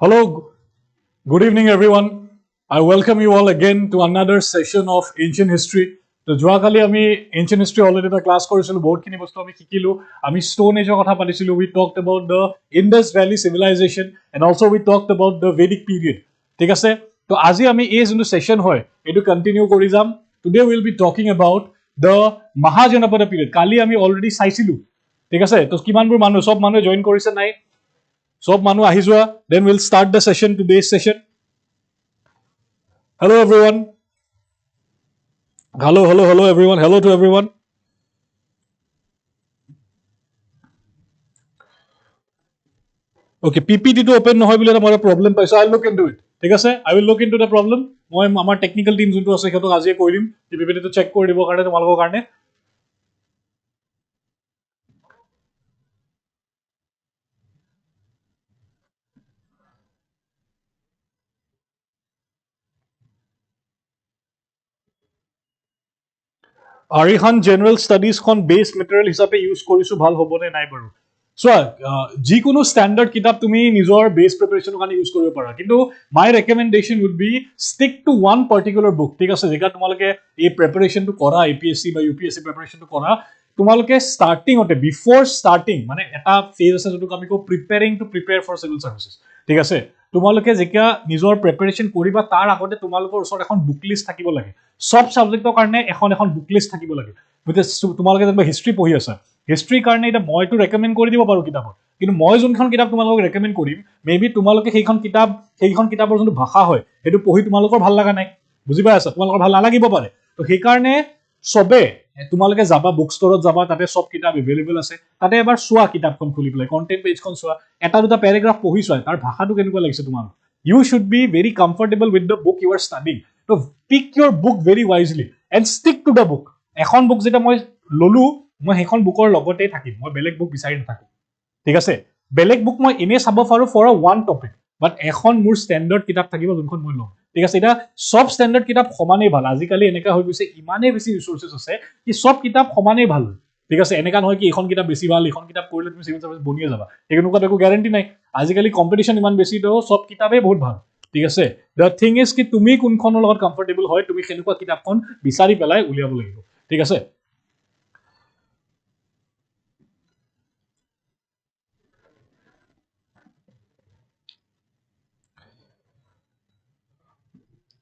Hello, good evening, everyone. I welcome you all again to another session of ancient history. So, যোৱাকালি আমি ancient history already এটা class কৰিছিলো বহুতখিনি বস্তু আমি শিকিলো আমি stone age কথা পাতিছিলো we talked about the Indus Valley civilization and also we talked about the Vedic period ঠিক আছে তো আজি আমি এই যোনটো সেশন হয় এটো কন্টিনিউ কৰি যাম today we will be talking about the Mahajanapata period কালি আমি already চাইছিলো ঠিক আছে তো কিমানবোৰ মানুহ সব মানুহ জয়েন কৰিছে নাই সব মানুহ আহি যোৱা then we'll start the session today's session hello everyone hello everyone hello to everyone okay ppt to open নহয় বুলি এটা মই problem পাইছো I'll look into it ঠিক আছে I will look into the problem মই আমাৰ টেকনিক্যাল টিম যোনটো আছে হেতক আজিয়ে কৈ দিম ppt to চেক কৰি দিব কাৰণে তোমালোকৰ কাৰণে Arihan General Studies খন বেস মেটেৰিয়েল হিচাপে ইউজ কৰিছো ভাল হ'বনে নাই বাৰু চোৱা যিকোনো স্ট্যান্ডাৰ্ড কিতাপ তুমি নিজৰ বেস প্ৰিপাৰেচনৰ কাৰণে ইউজ কৰিব পাৰা কিন্তু my recommendation would be stick to one particular book ঠিক আছে যেটা তোমালোকে এই প্ৰিপাৰেচনটো কৰা APSC বা UPSC প্ৰিপাৰেচনটো কৰা তোমালোকে স্টাৰ্টিংতে বিফোৰ স্টাৰ্টিং মানে এটা ফেজ আছে যেটো আমি কো preparing to prepare for civil services ঠিক আছে তোমালোকে যেতিয়া নিজৰ প্ৰিপাৰেচন কৰিবা তাৰ আগতে তোমালোকৰ ওচৰত এখন বুক লিষ্ট থাকিব লাগে সব সাবজেক্টৰ কাৰণে এখন বুক লিষ্ট থাকিব লাগে বিকজ তোমালোকে যেন হিষ্ট্ৰী পঢ়ি আছা হিষ্ট্ৰীৰ কাৰণে এটা মইটো ৰেকমেন্ড কৰি দিব পাৰো কিতাপত কিন্তু মই যোনখন কিতাপ তোমালোকক ৰেকমেন্ড কৰিম মেবি তোমালোকে সেইখন কিতাপৰ যোনটো ভাষা হয় সেইটো পঢ়ি তোমালোকৰ ভাল লাগা নাই বুজি পাই আছা তোমালোকৰ ভাল নালাগিব পাৰে তো সেই কাৰণে সবে তোমালোকে যাবা বুক ষ্টৰত যাবা তাতে সব কিতাপ এভেইলেবল আছে তাতে এবাৰ চোৱা কিতাপখন খুলি পেলাই কন্টেন্ট পেজখন চোৱা এটা দুটা প্যাৰাগ্ৰাফ পঢ়ি চোৱা তাৰ ভাষাটো কেনেকুৱা লাগিছে তোমাক you should be very comfortable with the book you are studying so pick your book very wisely and stick to the book এখন বুক যেটা মই ললু মই হেখন বুকৰ লগতে থাকিম মই বেলেগ বুক বিচাৰি নাথাকো ঠিক আছে বেলেগ বুক মই এনে চাব পাৰো ফৰ আ ওয়ান টপিক বাট এখন মোৰ স্ট্যান্ডার্ড কিতাপ থাকিব যোনখন মই লম ঠিক আছে এটা সব স্ট্যান্ডার্ড কিতাপ সমানেই ভাল আজিকালি এনেকা হৈ গৈছে ইমানে বেছি ৰিসোৰ্সেস আছে কি সব কিতাপ সমানেই ভাল ঠিক আছে এনেকা নহয় কি এখন কিতাপ বেছি ভাল এখন কিতাপ পঢ়িলে তুমি সিভিল সার্ভিস বনিয়ে যাবা এখনকুৱা একো গ্যাৰান্টি নাই আজিকালি কম্পিটিশন ইমান বেছি তো সব কিতাপে বহুত ভাল ঠিক আছে দ্য থিং ইজ কি তুমি কোনখনৰ লগত কমফৰ্টেবল হয় তুমি কেনেকুৱা কিতাপখন বিচাৰি পেলাই উলিয়াব লাগিব ঠিক আছে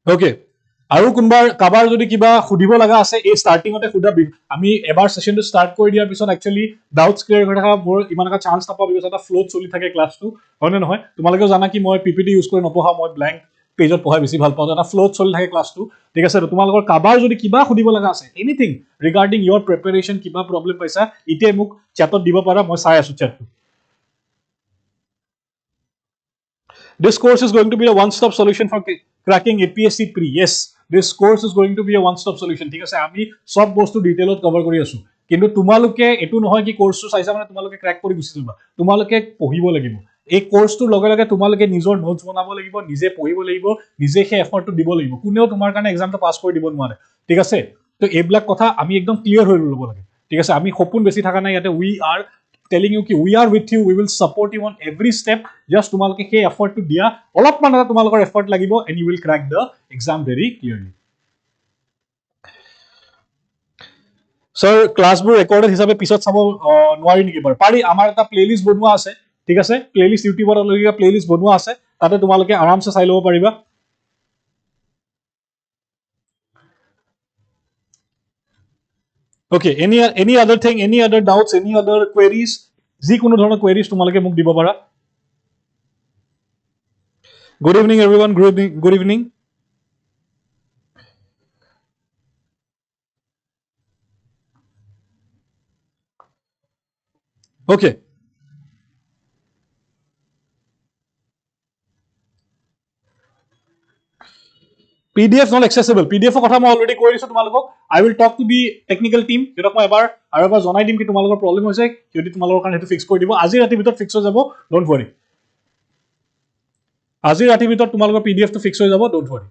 ওকে আৰু কোনবাৰ কাবাৰ যদি কিবা খুদিব লগা আছে এই স্টাৰ্টিংতে খুদা আমি এবাৰ সেশনটো স্টাৰ্ট কৰি দিয়াৰ পিছত একচুয়ালি ডাউটস ক্লিয়াৰ কৰি থকা মোৰ ইমান এটা চান্স নাপাওঁ বিকজ এটা ফ্লোত চলি থাকে ক্লাছটো হয় নে নহয় তোমালোকেও জানা কি মই পিপিটি ইউজ কৰি নপঢ়া মই ব্ল্যাঙ্ক পেজত পঢ়াই বেছি ভাল পাওঁ এটা ফ্লোত চলি থাকে ক্লাছটো ঠিক আছে তোমালোকৰ কাবাৰ যদি কিবা খুদিব লগা আছে এনিথিং ৰিগাৰ্ডিং ইয়োৰ প্ৰিপাৰেচন কিবা প্ৰবলেম পাইছা ইতিয়া মোক চ্যাটত দিব পাৰা মই চাই আছো চ্যাটটো This course is going to be a one-stop solution for cracking APSC pre. Yes, this course is going to be a one-stop solution. ঠিক আছে আমি সব বস্তু ডিটেইলত কভার কৰি আছো কিন্তু তোমালোকে এটো নহয় কি কোৰ্সটো চাইছা মানে তোমালোকে ক্ৰ্যাক কৰি গুছি যাবা তোমালোকে পঢ়িব লাগিব এই কোৰ্সটোৰ লগে লগে তোমালোকে নিজৰ নোটস বনাব লাগিব নিজে পঢ়িব লাগিব নিজে সেই এফৰ্টটো দিব লাগিব কোনেও তোমাৰ কাৰণে এক্সামটো পাস কৰি দিব নোৱাৰে ঠিক আছে তো এইবিলাক কথা আমি একদম ক্লিয়াৰ হৈ ল'ব লাগে ঠিক আছে আমি সপোন বেছি থাকা নাই ইয়াতে we are telling you ki we are with you we will support you on every step just তোমালোকে সেই এফৰ্ট টু দিয়া অলপমান এটা তোমালোকৰ এফৰ্ট লাগিব and you will crack the exam very clearly sir ক্লাছবোৰ ৰেকৰ্ডেড হিচাপে পিছত চাব নোৱাৰি নেকি বাৰু পাৰি আমাৰ এটা প্লেলিষ্ট বনোৱা আছে ঠিক আছে প্লেলিষ্ট ইউটিউবত অলৰেডি প্লেলিষ্ট বনোৱা আছে তাতে তোমালোকে আৰামছে চাই ল'ব পাৰিবা okay any other thing any other doubts any other queries যিকোনো ধৰণৰ queries তোমালোকে মোক দিব পাৰা good evening everyone good evening okay PDF not accessible PDF কথা মই অলৰেডি কৈ দিছো তোমালোকক I will talk to the technical team যেটা মই এবাৰ জনাই দিম কি তোমালোকৰ প্ৰবলেম হৈছে যদি তোমালোকৰ কাৰণে হেতু ফিক্স কৰি দিব আজি ৰাতি ভিতৰত ফিক্স হৈ যাব ডোন্ট worry আজি ৰাতি ভিতৰত তোমালোকৰ PDF টো ফিক্স হৈ যাব don't worry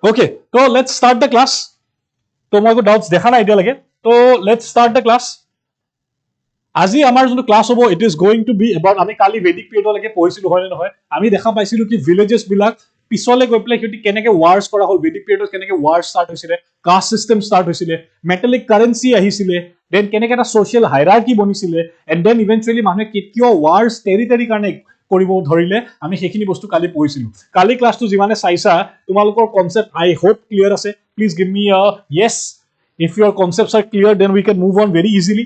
okay so let's start the class তো মই ডাউটস দেখা নাই এতিয়া লাগে তো লেটস ষ্টাৰ্ট দ্য ক্লাছ আজি আমাৰ যোনটো ক্লাছ হ'ব it is going to be about আমি কালি ভেদিক পিৰিয়ডলৈকে পঢ়িছিলো হয় নে নহয় আমি দেখা পাইছিলো কি ভিলেজেছ বিলাক পিছলৈ গৈ পেলাই সিহঁতি কেনেকে ৱাৰ্ছ কৰা হ'ল ভেদিক পিৰিয়ডত কেনেকে ৱাৰ্ছ ষ্টাৰ্ট হৈছিলে কাষ্ট চিষ্টেম ষ্টাৰ্ট হৈছিলে মেটালিক কাৰেঞ্চি আহিছিলে দেন কেনেকে এটা ছ'চিয়েল হাইৰাৰ্কি বনিছিলে এণ্ড দেন ইভেঞ্চুৱেলি মানুহে কিয় ৱাৰ্ছ টেৰিটৰী কাৰণে কৰিব ধৰিলে আমি সেইখিনি বস্তু কালি পঢ়িছিলো কালি ক্লাছটো যিমানে চাইছা তোমালোকৰ কনচেপ্ট আই হোপ ক্লিয়াৰ আছে please give me a yes if your concepts are clear then we can move on very easily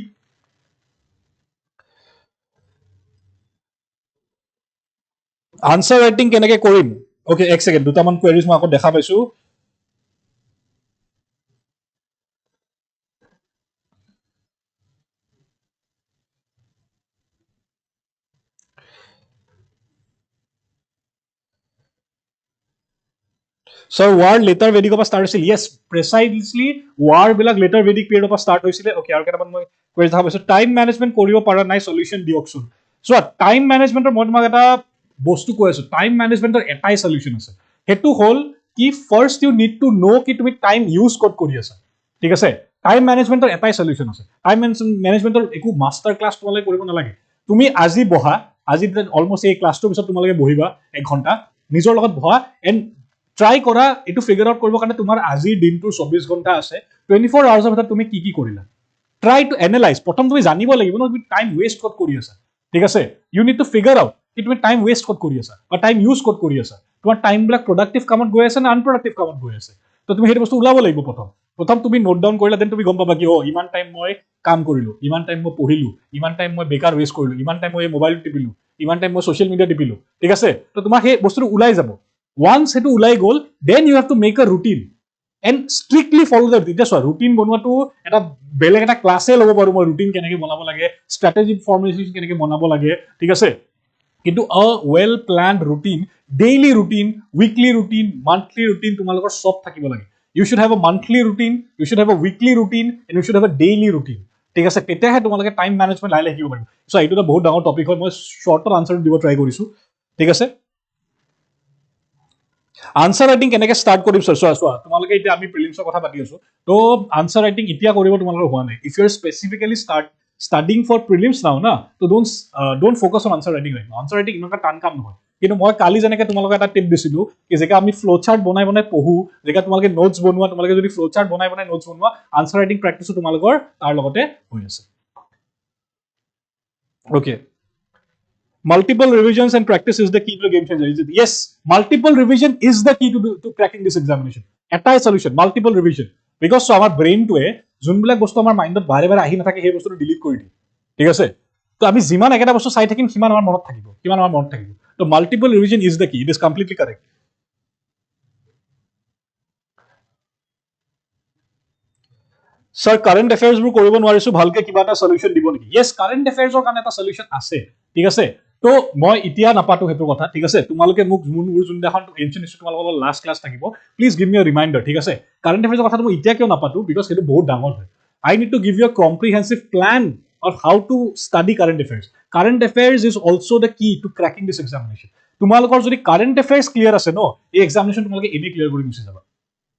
answer writing কেনেকে কৰিম ওকে এক সেকেন্ড দুটামান কোৱেৰিজ মই আকৌ দেখা পাইছো So war later Vedic of start হৈছিল yes precisely war বিলাক later Vedic period of start হৈছিলে okay আৰু কেটামান মই কৈ দেখা পাইছো টাইম ম্যানেজমেন্ট কৰিব পাৰা নাই সলিউশন দিয়কচোন সো টাইম ম্যানেজমেন্টৰ মই তোমাক এটা বস্তু কৈ আছো টাইম ম্যানেজমেন্টৰ এটাই সলিউশন আছে হেতু হল কি first you need to know কি তুমি টাইম ইউজ ক'ত কৰি আছা ঠিক আছে টাইম ম্যানেজমেন্টৰ এটাই সলিউশন আছে টাইম ম্যানেজমেন্টৰ একো মাস্টাৰ ক্লাছ তোমালৈ কৰিব নালাগে তুমি আজি বহা আজি অলমোস্ট এই ক্লাছটোৰ পিছত তোমালোকে বহিবা 1 ঘণ্টা নিজৰ লগত বহা এণ্ড ট্ৰাই কৰা এটো ফিগাৰ আউট কৰিব কাৰণে তোমাৰ আজিৰ দিনটোৰ 24 ঘণ্টা আছে 24 আৱাৰ্ছৰ ভিতৰত তুমি কি কি কৰিলা ট্ৰাই টু এনালাইজ প্ৰথম তুমি জানিব লাগিব ন তুমি টাইম ওয়েষ্ট ক'ত কৰি আছা ঠিক আছে you need to figure out কি তুমি টাইম ওয়েষ্ট ক'ত কৰি আছা বা টাইম ইউজ ক'ত কৰি আছা তোমাৰ টাইম বিলাক প্ৰডাক্টিভ কামত গৈ আছে না আনপ্ৰডাক্টিভ কামত গৈ আছে তো তুমি সেইটো বস্তু ওলাব লাগিব প্ৰথম তুমি নোট ডাউন কৰিলা দেন তুমি গম পাবা কি ইমান টাইম মই কাম কৰিলো ইমান টাইম মই পঢ়িলো ইমান টাইম মই বেকাৰ ওয়েষ্ট কৰিলো ইমান টাইম মই মোবাইল টিপিলো ইমান টাইম মই সোশ্যাল মিডিয়া টিপিলো ঠিক আছে তো তোমাৰ সেই বস্তুটো ওলাই যাব once hetu ulai gol then you have to make a routine and strictly follow that just routine bonwatu eta beleg eta class e lobo paru moi routine keneke banabo lage strategic formulation keneke banabo lage thik ase kintu a well planned routine daily routine weekly routine monthly routine tumalokor sob thakibo lage you should have a monthly routine you should have a weekly routine and you should have a daily routine ঠিক আছে তেতিয়াহে তোমালোকে time management লাইলে কিব পাৰিব so এইটো এটা বহুত ডাঙৰ টপিক হয় মই শৰ্টৰ আনসাৰ দিব ট্ৰাই কৰিছো ঠিক আছে আনসাৰ ৰাইটিং কেনেকে ষ্টাৰ্ট কৰিম চোৱা তোমালোকে এতিয়া আমি প্ৰিলিমছৰ কথা পাতি আছো তো আনসাৰ ৰাইটিং এতিয়া কৰিব তোমালোকৰ হোৱা নাই if you are specifically studying for prelims now না তো don't focus on answer writing answer writing ইমান টান কাম নহয় কিন্তু মই কালি যেনেকে তোমালোকক এটা টিপ দিছিলো কি যেকা আমি ফ্লো চাৰ্ট বনাই পঢ়ো যেকা তোমালোকে নোটছ বনোৱা তোমালোকে যদি ফ্লো চাৰ্ট বনাই নোটছ বনোৱা আনসাৰ ৰাইটিং প্ৰেক্টিসো তোমালোকৰ তাৰ লগতে হৈ আছে okay multiple revisions and practice is the key to the game changer. Yes, multiple revision is the key to cracking this examination. Etai solution, multiple revision. Because so our brain to যোনবিলাক বস্তু আমাৰ মাইন্ডত বাৰে বাৰে আহি নাথাকে সেই বস্তুটো delete কৰি দিয়ে ঠিক আছে তো আমি যিমান একটা বস্তু চাই থাকিম সিমান আমাৰ মনত থাকিব তো multiple revision is the key it is completely correct sir current affairs বোৰ কৰিব নোৱাৰিছো ভালকে কিবা এটা সলিউশন দিব নেকি ইয়েস কাৰেন্ট অ্যাফেয়াৰ্সৰ কাৰণে এটা সলিউশন আছে ঠিক আছে তো মই এতিয়া নাপাতো হেতু কথা ঠিক আছে তোমালোকে মোক মোৰ যোনদিনাখন এনশন ইস্যু তোমালোকৰ লাষ্ট ক্লাছ থাকিব প্লিজ গিভ মি আ ৰিমাইন্ডাৰ ঠিক আছে কাৰেন্ট অ্যাফেয়াৰ্সৰ কথাটো মই এতিয়া কিয় নাপাতো বিকজ হেতু বহুত ডাঙৰ হয় I need to give you a comprehensive plan of how to study current affairs current affairs is also the key to cracking this examination তোমালোকৰ যদি কাৰেন্ট অ্যাফেয়াৰ্স ক্লিয়াৰ আছে ন এই এক্সামিনেশন তোমালোকে এনে ক্লিয়াৰ কৰি গুচি যাবা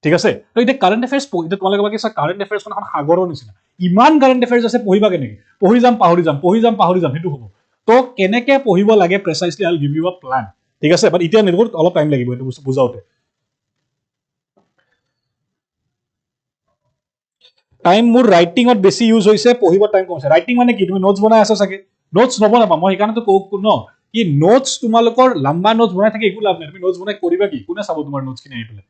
ঠিক আছে তো এটা কাৰেন্ট অ্যাফেয়াৰ্স এতিয়া তোমালোকে বাকি কাৰেন্ট অ্যাফেয়াৰ্স এখন সাগৰৰ নিচিনা ইমান কারেন্ট অ্যাফেয়ার্স আছে পঢ়িবা কেনেকে পঢ়ি যাম হেতু হ'ব তো কেনেকে পঢ়িব লাগে precisely I will give you a plan ঠিক আছে বাট এতিয়া নেগৰ অলপ টাইম লাগিব এটো বুজাওতে টাইম মোৰ ৰাইটিংত বেছি ইউজ হৈছে পঢ়িব টাইম কম আছে ৰাইটিং মানে কি তুমি নোটছ বনাই আছা সাকে নোটছ নবনাবা মই সেইকাৰণে তো কও ন কি নোটছ তোমালোকৰ লম্বা নোটছ বনাই থাকে একো লাভ নাই তুমি নোটছ বনাই কৰিবা কি কোনে চাব তোমাৰ নোটছ কিনে আহি পেলাই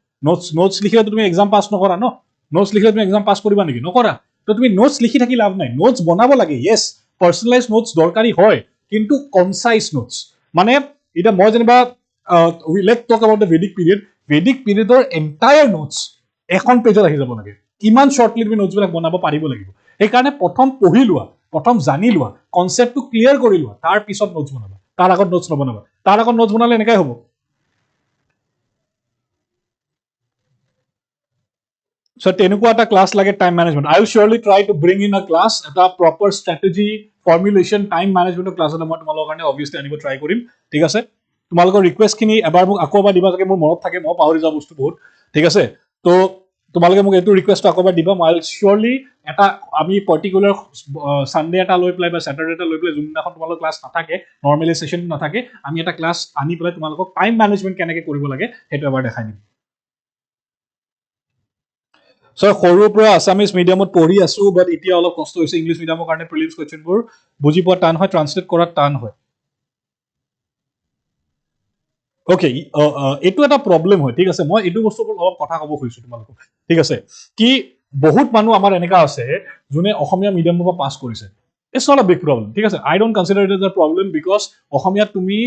নোটছ লিখিলে তুমি এক্সাম পাস নকৰা ন নোটছ লিখিলে তুমি এক্সাম পাস কৰিবা নেকি নকৰা তো তুমি নোটছ লিখি থাকি লাভ নাই নোটছ বনাব লাগে ইয়েস পার্সোনালাইজ নোটছ দৰকাৰী হয় কিন্তু কনসাইজ নোটছ মানে এটা মই যেনিবা we let talk about the Vedic পিৰিয়ডৰ এন্টায়াৰ নোটছ এখন পেজত আহি যাব লাগে ইমান শৰ্টলি তুমি নোটছ বিলাক বনাব পাৰিব লাগিব সেইকাৰণে প্ৰথম পঢ়ি লোৱা প্ৰথম জানি লোৱা কনসেপ্টটো ক্লিয়াৰ কৰি লোৱা তাৰ পিছত নোটছ বনাবা তাৰ আগত নোটছ নবনাবা তাৰ আগত নোটছ বনালে এনেকৈ হ'ব So tenukwa eta class lage time management I will surely try to bring in a class eta proper strategy formulation time management class eta moi tumalok karone obviously anibo try korim thik ase tumalok request khini ebar muk akoba diba jage mor monot thake moi pahori ja bostu bahut thik ase to তোমালোকে মোক এইটো request আকবাৰ দিবা মই চিয়ৰলি এটা আমি particular Sunday এটা লৈ পেলাই বা স্যাটাৰডে এটা লৈ পেলাই যোনদিনাখন তোমালোকৰ ক্লাছ নাথাকে নৰ্মেলি সেশন নাথাকে আমি এটা ক্লাছ আনি পেলাই তোমালোকক টাইম মেনেজমেন্ট কেনেকৈ কৰিব লাগে সেইটো এবাৰ দেখাই দিম সো সৰুৰ পৰা আসামিজ মিডিয়ামত পঢ়ি আছো বাট এতিয়া অলপ কষ্ট হৈছে ইংলিশ মিডিয়ামৰ কাৰণে প্ৰিলিমছ কোৱেশ্চনবোৰ বুজি পোৱা টান হয় ট্ৰান্সলেট কৰাত টান হয় ওকে এইটো এটা প্ৰবলেম হয় ঠিক আছে মই এইটো বস্তুৰ অলপ কথা ক'ব খুজিছো তোমালোকক ঠিক আছে কি বহুত মানুহ আমাৰ এনেকা আছে যোনে অসমীয়া মিডিয়ামৰ পৰা পাছ কৰিছে it's not a big problem ঠিক আছে I don't consider it as a problem because অসমীয়াত তুমি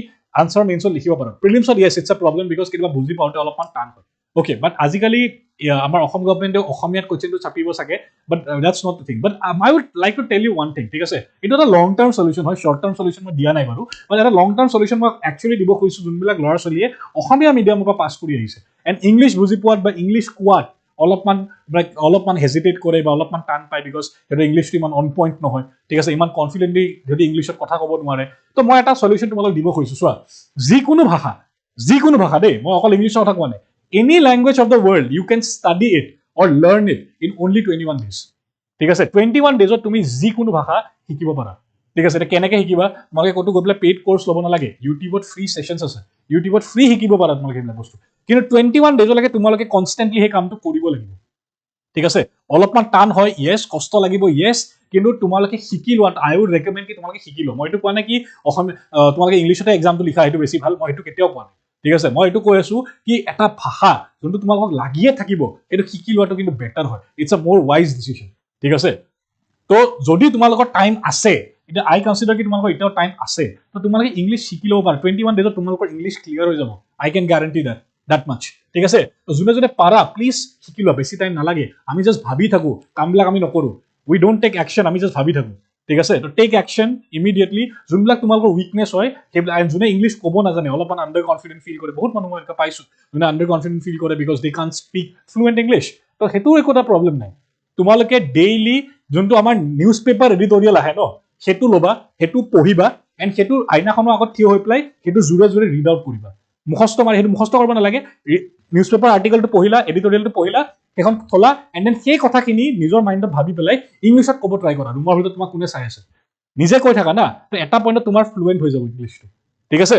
আনসাৰ মেইনছত লিখিব পাৰা প্ৰিলিমছত yes it's a problem because কেতিয়াবা বুজি পাওঁতে অলপমান টান হয় ওকে বাট আজিকালি আমাৰ অসম গভৰ্ণমেণ্টে অসমীয়াত কোৱেশ্চনটো ছাপিব চাগে but that's not the thing but I would like to tell you one thing ঠিক আছে এইটো এটা লং টাৰ্ম সলিউশ্যন হয় শ্বৰ্ট টাৰ্ম সলিউশ্যন মই দিয়া নাই বাৰু বাট এটা লং টাৰ্ম সলিউশ্যন মই একচুৱেলি দিব খুজিছোঁ যোনবিলাক ল'ৰা ছোৱালীয়ে অসমীয়া মিডিয়ামৰ পৰা পাছ কৰি আহিছে এণ্ড ইংলিছ বুজি পোৱাত বা ইংলিছ কোৱাত অলপমান হেজিটেট কৰে বা অলপমান টান পায় বিকজ সেইটো ইংলিছটো ইমান অন পইণ্ট নহয় ঠিক আছে ইমান কনফিডেণ্টলি যদি ইংলিছত কথা ক'ব নোৱাৰে তো মই এটা সলিউশ্যন তোমালোক দিব খুজিছোঁ চোৱা যিকোনো ভাষা দেই মই অকল ইংলিছৰ কথা কোৱা নাই any language of the world you can study it or learn it in only 21 days ঠিক আছে 21 days তুমি যিকোনো ভাষা শিকিব পাৰা ঠিক আছে এটা কেনেকৈ শিকিবা তোমালোকে ক'তো গৈ পেলাই পেইড কোৰ্চ ল'ব নালাগে ইউটিউবত ফ্ৰী সেশনছ আছে ইউটিউবত ফ্ৰী শিকিব পাৰা তোমালোকে এইবিলাক বস্তু কিন্তু 21 ডেজলৈকে তোমালোকে কনষ্টেণ্টলি সেই কামটো কৰিব লাগিব ঠিক আছে অলপমান টান হয় ইয়েছ কষ্ট লাগিব ইয়েছ কিন্তু তোমালোকে শিকি লোৱা আই উড ৰেকমেণ্ড কি তোমালোকে শিকি লোৱা মই এইটো কোৱা নাই কি অসমীয়া তোমালোকে ইংলিছতে এক্সামটো লিখা সেইটো বেছি ভাল মই এইটো কেতিয়াও কোৱা নাই ঠিক আছে মই এইটো কৈ আছো কি এটা ভাষা যোনটো তোমালোকক লাগিয়ে থাকিব সেইটো শিকি লোৱাটো কিন্তু বেটাৰ হয় ইটছ আ মোৰ ৱাইজ ডিচিশ্যন ঠিক আছে তো যদি তোমালোকৰ টাইম আছে এতিয়া আই কনচিডাৰ কি তোমালোকৰ এতিয়াও টাইম আছে তো তোমালোকে ইংলিছ শিকি ল'ব পাৰা 21 ডেজত তোমালোকৰ ইংলিছ ক্লিয়াৰ হৈ যাব I can guarantee that much ঠিক আছে তো যোনে পাৰা প্লিজ শিকি লোৱা বেছি টাইম নালাগে আমি জাষ্ট ভাবি থাকো কামবিলাক আমি নকৰো উই ডোন্ট টেক একশ্যন আমি জাষ্ট ভাবি থাকো ঠিক আছে তো টেক একশ্যন ইমিডিয়েটলি যোনবিলাক তোমালোকৰ উইকনেছ হয় সেইবিলাক যোনে ইংলিছ ক'ব নাজানে অলপমান আণ্ডাৰ কনফিডেণ্ট ফিল কৰে বহুত মানুহ মই এনেকুৱা পাইছোঁ যোনে আণ্ডাৰ কনফিডেণ্ট ফিল কৰে বিকজ দে কান স্পীক ফ্লুৱেণ্ট ইংলিছ তো সেইটোৰ একো এটা প্ৰব্লেম নাই তোমালোকে ডেইলি যোনটো আমাৰ নিউজ পেপাৰ এডিটৰিয়েল আহে ন সেইটো ল'বা সেইটো পঢ়িবা এণ্ড সেইটোৰ আইনাখনৰ আগত থিয় হৈ পেলাই সেইটো জোৰে জোৰে ৰিড আউট কৰিবা মুখস্থ মাৰি সেইটো মুখস্থ কৰিব নালাগে নিউজ পেপাৰ আৰ্টিকেলটো পঢ়িলা এডিটৰিয়েলটো পঢ়িলা সেইখন থলা এণ্ড দেন সেই কথাখিনি নিজৰ মাইণ্ডত ভাবি পেলাই ইংলিছত ক'ব ট্ৰাই কৰা ৰুমৰ ভিতৰত তোমাক কোনে চাই আছে নিজে কৈ থাকা না তো এটা পইণ্টত তোমাৰ ফ্লুৱেণ্ট হৈ যাব ইংলিছটো ঠিক আছে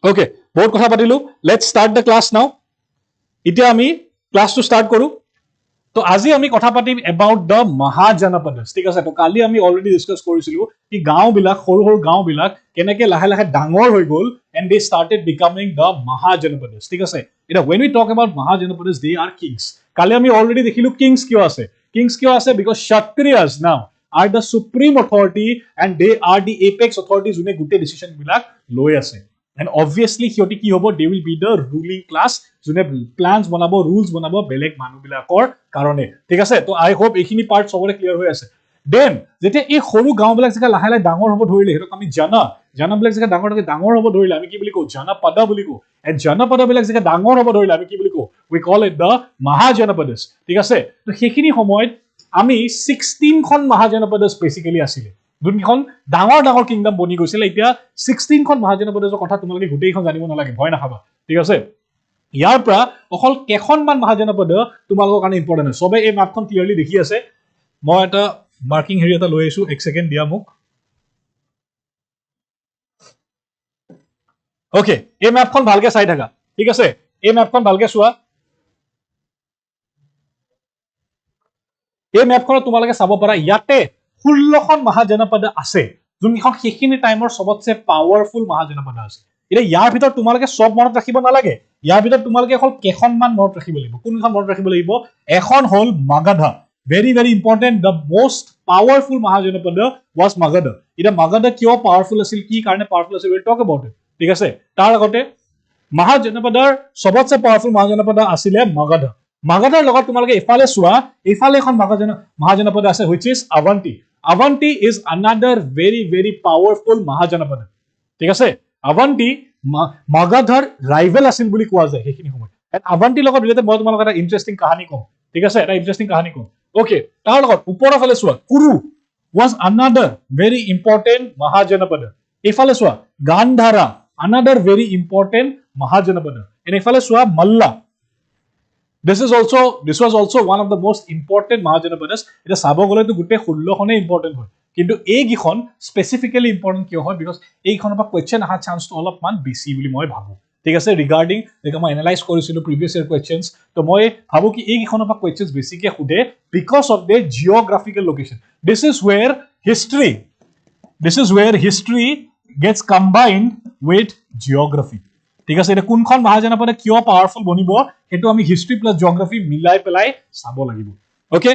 ওকে বহুত কথা পাতিলো লেটছ ষ্টাৰ্ট দ্য ক্লাছ নাও এতিয়া আমি ক্লাছটো ষ্টাৰ্ট কৰোঁ তো আজি আমি কথা পাতিম এবাউট দ্য মহাজনপদছ ঠিক আছে তো কালি আমি অলৰেডি ডিছকাছ কৰিছিলো কি গাঁওবিলাক সৰু সৰু গাঁওবিলাক কেনেকৈ লাহে লাহে ডাঙৰ হৈ গ'ল and they started becoming the Mahajanapadas ঠিক আছে এতিয়া when we talk about Mahajanapadas they are kings কালি আমি অলৰেডি দেখিলো কিংছ কিয় আছে because Kshatriyas now are the supreme authority and they are the apex authority যোনে গোটেই ডিচিশ্যনবিলাক লৈ আছে and obviously সিহঁতি কি হ'ব they will be the ruling class যোনে প্লানছ বনাব ৰুলছ বনাব বেলেগ মানুহবিলাকৰ কাৰণে ঠিক আছে তো আই হোপ এইখিনি পাৰ্ট সবৰে ক্লিয়াৰ হৈ আছে দেন যেতিয়া এই সৰু গাঁওবিলাক যেতিয়া লাহে লাহে ডাঙৰ হ'ব ধৰিলে সেইটোক আমি জানাবিলাক যেতিয়া ডাঙৰ হ'ব ধৰিলে আমি কি বুলি কওঁ জনপদ বুলি কওঁ এণ্ড জনপদবিলাক যেতিয়া ডাঙৰ হ'ব ধৰিলে আমি কি বুলি কওঁ উই কল ইট দ্য মহাজনপদছ ঠিক আছে তো সেইখিনি সময়ত আমি 16খন মহাজনপদছ বেচিকেলি আছিলে যোনখন ডাঙৰ কিংডম বনি গৈছিল এতিয়া 16খন মহাজনপদৰ কথা তোমালোকে গোটেইখন জানিব নালাগে ভয় নাখাবা ঠিক আছে ইয়াৰ পৰা অকল কেইখনমান মহাজনপদ তোমালোকৰ কাৰণে ইম্পৰ্টেণ্ট হয় সবে এই মাপখন ক্লিয়াৰলি দেখি আছে মই এটা মাৰ্কিং হেৰি এটা লৈ আহিছো এক ছেকেণ্ড দিয়া মোক ওকে এই মেপখন ভালকে চাই থাকা ঠিক আছে এই মেপখন ভালকে চোৱা এই মেপখনত তোমালোকে চাব পাৰা ইয়াতে 16খন মহাজনপদ আছে যোনখন সেইখিনি টাইমৰ সবতছে পাৱাৰফুল মহাজনপদ আছে এতিয়া ইয়াৰ ভিতৰত তোমালোকে সব মনত ৰাখিব নালাগে ইয়াৰ ভিতৰত তোমালোকে অকল কেইখনমান মনত ৰাখিব লাগিব কোনখন মনত ৰাখিব লাগিব এখন হ'ল মাগধা very important the most powerful মহাজনপদ was মাগধা এটা মাগধা কিয় পাৱাৰফুল আছিল কি কাৰণে পাৱাৰফুল আছিল we'll talk about it ঠিক আছে তাৰ আগতে মহাজনপদৰ সবতছে পাৱাৰফুল মহাজনপদ আছিলে মাগধাৰ লগত তোমালোকে ইফালে চোৱা ইফালে এখন মহাজনপদ আছে which is Avanti is another very powerful মহাজনপদ ঠিক আছে Avanti মাগধাৰ ৰাইভেল আছিল বুলি কোৱা যায় সেইখিনি সময়ত এণ্ড Avanti লগত ৰিলেটেড মই তোমালোকক এটা ইন্টাৰেষ্টিং কাহিনী কম ঠিক আছে এটা ইন্টাৰেষ্টিং কাহিনী কম ওকে তাৰ লগত ওপৰৰ ফালে চোৱা Kuru was another very important মহাজনপদ ইফালে চোৱা গান্ধাৰা another very important Mahajanapada. And ifale soa Malla, this was also one of the most important Mahajanapadas. Eta sabo gole to gutte 16 khone important hoy, kintu ei gikhon specifically important kiyo hoy because ei khonor pa question aha chance to olop man besi boli moi bhabu. ঠিক আছে regarding দেখো মই analyse কৰিছিলো previous year কোৱেশ্চনছ তো মই ভাবো কি এই কিখনৰ পৰা কোৱেশ্চনছ বেছিকে খুদে because of the geographical location this is where history gets combined with geography ঠিক আছে এটা কোনখন মহাজনপদ কিয় পাৱাৰফুল বনিব এটো আমি হিষ্ট্ৰী প্লাস জিওগ্ৰাফি মিলাই পেলাই চাব লাগিব ওকে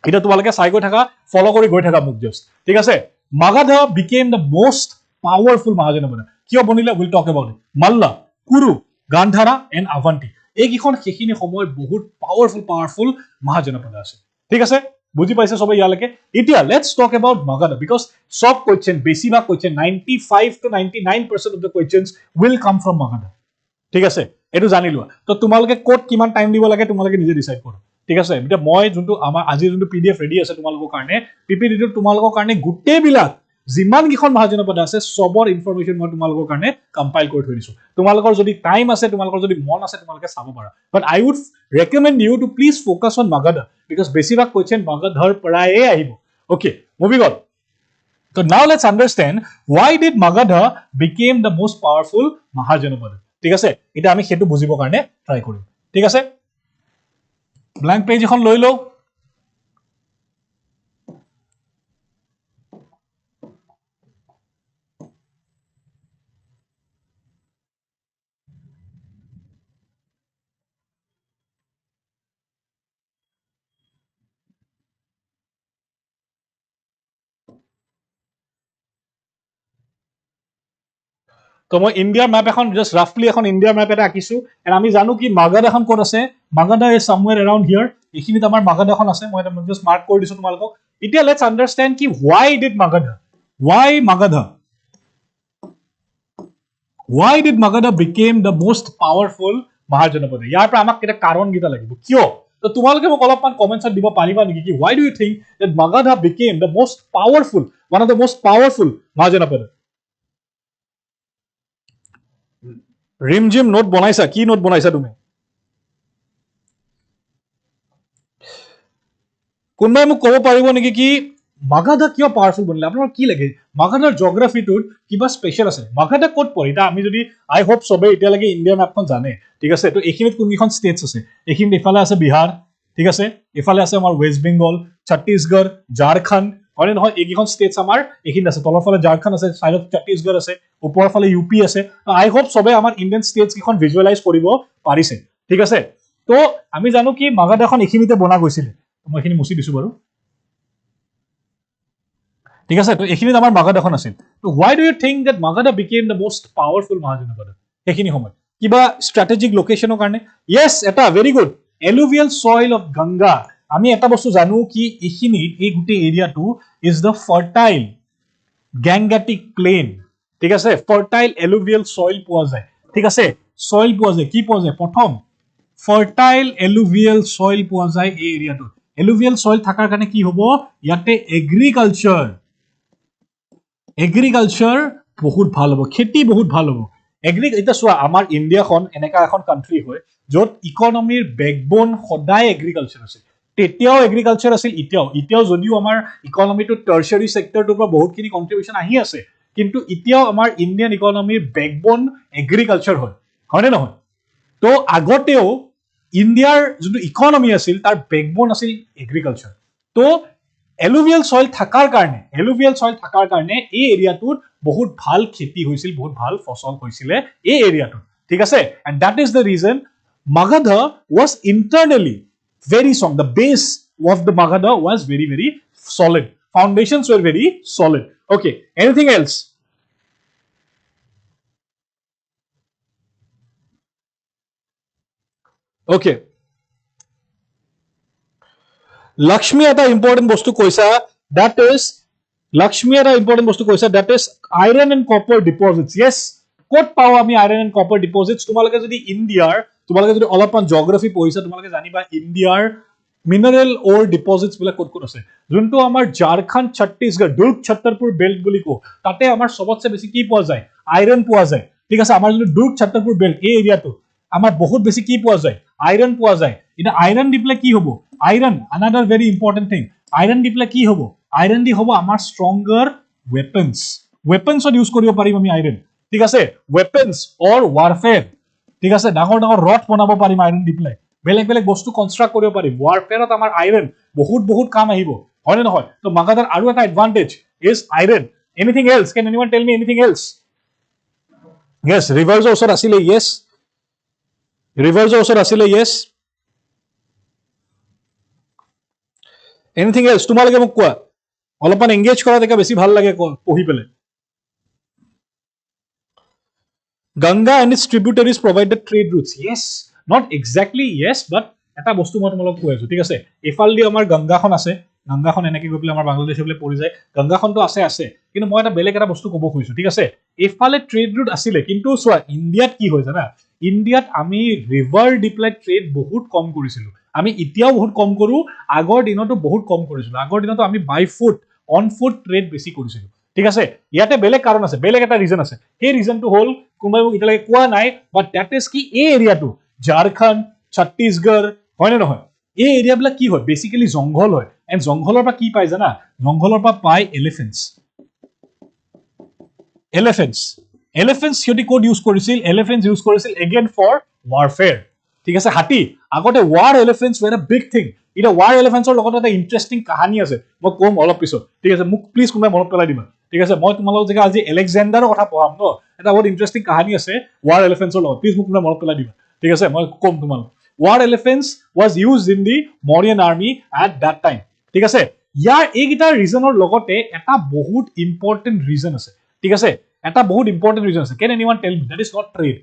এটা তোমালকে চাই গৈ থাকা ফলো কৰি গৈ থাকা মোক জাস্ট ঠিক আছে Magadha became the most powerful মহাজনপদ কিয় বনিলে will talk about it Mallah Kuru গান্ধাৰা and আভান্তি এই কিখন হেখিনি সময় বহুত পাৱাৰফুল মহাজনপদ আছে ঠিক আছে বুজি পাইছে সবাই ইয়ালৈকে এতিয়া let's talk about Magadha because সব কোৱেশ্চন বেছিভাগ question 95 to 99% of the questions will come from Magadha ঠিক আছে এটো জানি লোৱা তো তোমালকে কোড কিমান টাইম দিব লাগে তোমালকে নিজে ডিসাইড কৰা ঠিক আছে এটা মই যোনটো আমাৰ আজি যোনটো পিডিএফ ৰেডি আছে তোমালকৰ কাৰণে পিপিটি টো তোমালকৰ কাৰণে গুটে বিলাক জিমান কিখন মহাজনপদ আছে সবৰ ইনফৰমেশন মই তোমালকৰ কাৰণে কম্পাইল কৰি থৈ দিছো তোমালকৰ যদি টাইম আছে তোমালকৰ যদি মন আছে তোমালকে চাব পাৰা but I would recommend you to please focus on Magadha because বেছিভাগ কোৱেশ্চন Magadhar পৰায়ে আহিব okay moving on so now let's understand why did Magadha became the most powerful মহাজনপদ ঠিক আছে এটা আমি হেতু বুজিব কাৰণে ট্ৰাই কৰিম ঠিক আছে ব্ল্যাঙ্ক পেজ এখন লৈ লও তো মই ইন্ডিয়াৰ ম্যাপ এখন জাস্ট ৰাফলি এখন ইন্ডিয়াৰ ম্যাপ এটা আকিছো এন্ড আমি জানো কি Magadha এখন কোড আছে Magadha is somewhere around here এখিনিত আমাৰ Magadha এখন আছে মই এটা জাস্ট মাৰ্ক কৰি দিছো তোমালোকক এতিয়া লেটস আন্ডাৰস্ট্যান্ড কি why did Magadha became the most powerful মহাজনপদ ইয়াৰ পৰা আমাক এটা কাৰণ গিতা লাগিব কিয় তো তোমালোকে মোক অলপমান কমেন্টছত দিব পাৰিবা নেকি কি why do you think that Magadha became the most powerful one of the most powerful Mahajanapada Rimjhim note বনাইছা কি নোট বনাইছা তুমি কোনবাই মোক কব পাৰিব নেকি কি Magadha কিয় পাৱাৰফুল বনিলে আপোনাৰ কি লাগে Magadhar জিওগ্ৰাফি টোত কিবা স্পেশাল আছে Magadha কোড পৰি তা আমি যদি আই হোপ সবে এতিয়া লাগি ইন্ডিয়া ম্যাপখন জানে ঠিক আছে তো এখিনিত কোনকিখন স্টেটস আছে এখিনিত ইফালে আছে বিহাৰ ঠিক আছে ইফালে আছে আমাৰ ওয়েস্ট বেংগল ছত্তীশগড় ঝাৰখণ্ড হয় নহয় এইকিখন স্টেটস আমাৰ এখিনিত আছে তলৰ ফালে ঝাৰখণ্ড আছে সাইডত ছত্তীশগড় আছে ওপৰৰ ফালে ইউপি আছে আই হোপ সবে আমাৰ ইন্ডিয়ান স্টেটস কিখন ভিজুয়ালাইজ কৰিব পাৰিছে ঠিক আছে তো আমি জানো কি Magadha এখন এখিনিতে বনা গৈছিল মই এখিনি মুছি দিছো বাৰু ঠিক আছে তো এখিনিত আমাৰ Magadha এখন আছিল তো why do you think that Magadha became the most powerful মহাজনপদ এখিনি সময় কিবা স্ট্র্যাটেজিক লোকেশনৰ কাৰণে yes এটা very good alluvial soil of Ganga আমি এটা বস্তু জানো কি এখিনিত এই গুটে এৰিয়াটো is the fertile Gangetic plain ঠিক আছে fertile alluvial soil পোৱা যায় ঠিক আছে soil পোৱা যায় কি পোৱা যায় প্ৰথম fertile alluvial soil পোৱা যায় এই এৰিয়াটো alluvial soil থাকাৰ কাৰণে কি হ'ব ইয়াতে এগ্ৰিকালচাৰ বহুত ভাল হ'ব খেতি বহুত ভাল হ'ব এটা সোৱা আমাৰ ইন্ডিয়াখন এনেকা এখন কান্ট্ৰি হয় যত ইকোনমিৰ বেকবোন সদায় এগ্ৰিকালচাৰ আছে তেতিয়াও এগ্ৰিকালচাৰ আছিল এতিয়াও যদিও আমাৰ ইকোনমিটো টাৰ্চিয়াৰি সেক্টৰটোৰ পৰা বহুতখিনি কন্ট্ৰিবিউশন আহি আছে কিন্তু এতিয়াও আমাৰ ইন্ডিয়ান ইকোনমিৰ বেকবোন এগ্ৰিকালচাৰ হয় হয়নে নহয় তো আগতেও ইন্ডিয়াৰ যোনটো ইকোনমি আছিল তাৰ বেকবোন আছিল এগ্ৰিকালচাৰ তো alluvial soil থাকাৰ কাৰণে এই এৰিয়াটোত বহুত ভাল খেতি হৈছিল বহুত ভাল ফসল হৈছিল এই এৰিয়াটোত ঠিক আছে and that is the reason Magadha was internally very strong the base of the Magadha was very solid foundations were very solid okay anything else okay Lakshmi eta important bostu koisa that is iron and copper deposits yes kot pao ami iron and copper deposits tumaloke jodi Indiar tumaloke jodi olapan geography poisa tumaloke janiba Indiar mineral ore deposits bila kot ase junto amar Jharkhand Chhattisgarh Durg Chhattarpur belt boli ko tate amar sobotse beshi ki poa jay iron পোৱা যায় ঠিক আছে আমাৰ যদি দুৰ্গ ছাত্ৰপুৰ belt এই এৰিয়াটো আমাৰ বহুত বেছি কি পোৱা যায় আইৰণ পোৱা যায় এটা আইৰণ দি পেলাই কি হ'ব iron another very important thing iron দি পেলাই কি হ'ব আইৰণ দি হ'ব আমাৰ ষ্ট্ৰংগাৰ weaponsত ইউজ কৰিব পাৰিম আমি আইৰণ ঠিক আছে weapons or warfare ঠিক আছে ডাঙৰ ডাঙৰ ৰড বনাব পাৰিম আইৰণ দি পেলাই বেলেগ বেলেগ বস্তু কনস্ট্ৰাক্ট কৰিব পাৰিম warfareত আমাৰ আইৰণ বহুত কাম আহিব হয় নহয় তো মাগাদাৰ আৰু এটা advantage is iron anything else can anyone tell me anything else yes rivers ওচৰত আছিলে yes rivers ওচৰত আছিলে yes anything else তোমালোকে মোক কোৱা অলপমান এংগেজ কৰা দেখা বেছি ভাল লাগে পঢ়ি পেলে Ganga and its tributaries provided trade routes yes not exactly yes but এটা বস্তু মই তোমালোকক কৈ আছো ঠিক আছে এফালদি আমাৰ গংগাখন আছে গংগাখন এনেকৈ গৈ পেলাই আমাৰ বাংলাদেশৰ পেলে পৰি যায় গংগাখনটো আছে কিন্তু মই এটা বেলেগ এটা বস্তু ক'ব খুজিছো ঠিক আছে এফালে ট্ৰেড ৰুট আছিলে কিন্তু চোৱা ইণ্ডিয়াত কি হয় জানা ইণ্ডিয়াত আমি ৰিভাৰ ডিপ্লাই ট্ৰেড বহুত কম কৰিছিলো আমি এতিয়াও বহুত কম কৰো আগৰ দিনতো বহুত কম কৰিছিলো আগৰ দিনতো আমি বাই ফুট অন ফুট ট্ৰেড বেছি কৰিছিলো ঠিক আছে ইয়াতে বেলেগ কাৰণ আছে বেলেগ এটা ৰিজন আছে সেই ৰিজনটো হ'ল কোনোবাই মোক এতিয়ালৈকে কোৱা নাই বাট দ্যাট ইজ কি এই এৰিয়াটো ঝাৰখণ্ড ছত্তীশগড় হয় নে নহয় এই এৰিয়াবিলাক কি হয় বেসিক্যালি জংগল হয় এন্ড জংগলৰ পৰা কি পায় জানা জংগলৰ পৰা পায় এলিফেন্টস সিহঁতি কোড ইউজ কৰিছিল এলিফেন্টস ইউজ কৰিছিল এগেইন ফৰ warfare ঠিক আছে হাতী আগতে war elephants were a big thing এটা war elephants লগত এটা ইন্টাৰেষ্টিং কাহিনী আছে মই কম অলপ পিছত ঠিক আছে মোক প্লিজ কোনোবাই মনত পেলাই দিবা ঠিক আছে মই তোমালোকক যে আজি আলেকজাণ্ডাৰৰ কথা পঢ়াম ন এটা বহুত ইন্টাৰেষ্টিং কাহিনী আছে war elephants লগত প্লিজ মোক কোনোবাই মনত পেলাই দিবা ঠিক আছে মই কম তোমালোকক war elephants was used in the Mauryan army at that time ঠিক আছে ইয়াৰ এইগিটা ৰিজনৰ লগতে এটা বহুত ইম্পৰ্টেন্ট ৰিজন আছে ঠিক আছে এটা বহুত ইম্পৰ্টেন্ট ৰিজন আছে can anyone tell me that is not trade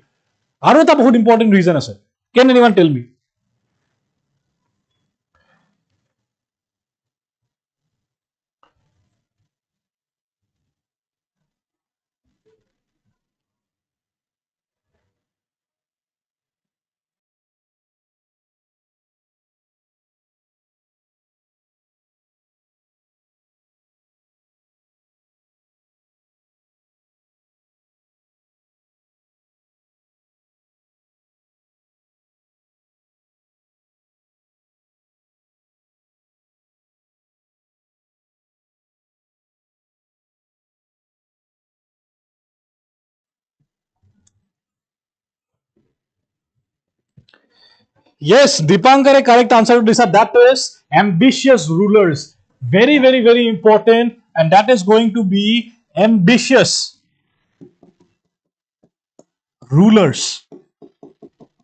আৰু এটা বহুত ইম্পৰ্টেন্ট ৰিজন আছে can anyone tell me Yes, Dipankar, correct answer to this. That is ambitious rulers. Very important. And that is going to be ambitious rulers.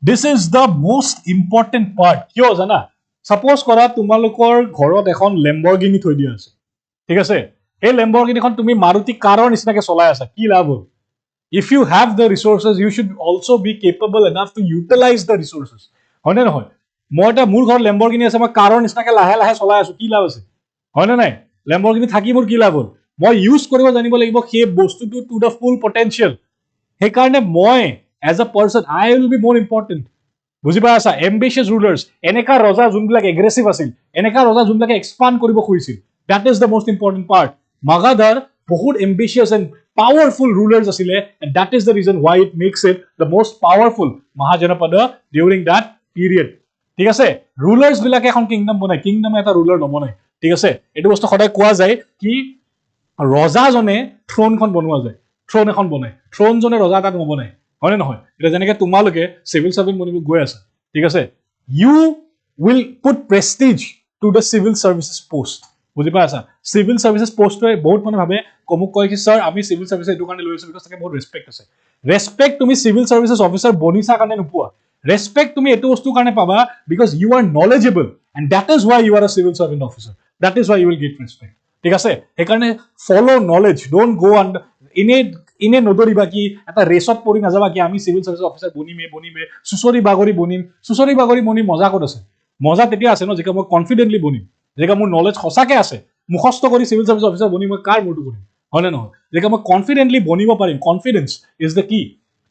This is the most important part. Kyo jana? Suppose kora tumalokor ghorot ekhon Lamborghini thoi dia ase. Thik ase? Ei Lamborghini khon tumi Maruti car nisnake cholai asa. Ki labh hol? If you have the resources, you should also be capable enough to utilize the resources. হয় নে নহয় মই এটা মোৰ ঘৰ ল্যাম্বৰগিনি আছে মই কাৰৰ নিচিনাকে লাহে লাহে চলাই আছো কি লাভ আছে হয় নে নাই ল্যাম্বৰগিনি থাকি মোৰ কি লাভ হ'ল মই ইউজ কৰিব জানিব লাগিব সেই বস্তুটো টু দা ফুল পটেনশিয়াল সেই কাৰণে মই as a person I will be মোৰ ইম্পৰ্টেন্ট বুজি পাই আছা এম্বিশিয়াস ৰুলাৰ্স এনেকা ৰজা যোনবিলাক এগ্ৰেছিভ আছিল এনেকা ৰজা যোনবিলাক এক্সপান্ড কৰিব খুজিছিল that is the most important part মাগাধাৰ বহুত ambitious and powerful rulers asile and that is the reason why it makes it the most powerful Mahajanapada during that period ঠিক আছে rulers বিলাকে এখন kingdom বনাই kingdom এটা ruler নবনাই ঠিক আছে এটো বস্তু সদায় কোৱা যায় কি ৰজা জনে throne খন বনোৱা যায় throne এখন বনাই throne জনে ৰজা এটা নবনাই হয় নহয় এটা যেনেকৈ তোমালোকে civil servant বনিব গৈ আছে ঠিক আছে you will put prestige to the civil services post বুজি পাইছা সিভিল সার্ভিসেস পোস্টে বহুত মানে ভাবে কমুক কয় কি স্যার আমি সিভিল সার্ভিস এটো কাৰণে লৈ আছো বিকজ তাকে বহুত ৰেসপেক্ট আছে ৰেসপেক্ট তুমি সিভিল সাৰ্ভিসেস অফিসাৰ বনিছা কাৰণে নোপোৱা ৰেসপেক্ট তুমি এটো বস্তু কাৰণে পাবা because you are knowledgeable and that is why you are a civil servant officer that is why you will get respect ঠিক আছে সেই কাৰণে follow knowledge don't go on ইনে নদৰিবা কি এটা ৰেসত পৰি নাযাবা কি আমি সিভিল সাৰ্ভিস অফিসাৰ বনিমে সুসৰি বাগৰি বনি মজা ক'ত আছে মজা তেতিয়া আছে ন যেকা মই কনফিডেন্টলি বনিম যেকা মোৰ নলেজ সঁচাকে আছে মুখস্থ কৰি সিভিল সাৰ্ভিস অফিসাৰ বনি মই কাৰ মুৰটো কৰিম হয় না নহয় যেকা মই কনফিডেন্টলি বনিব পাৰিম কনফিডেন্স ইজ দ্য কি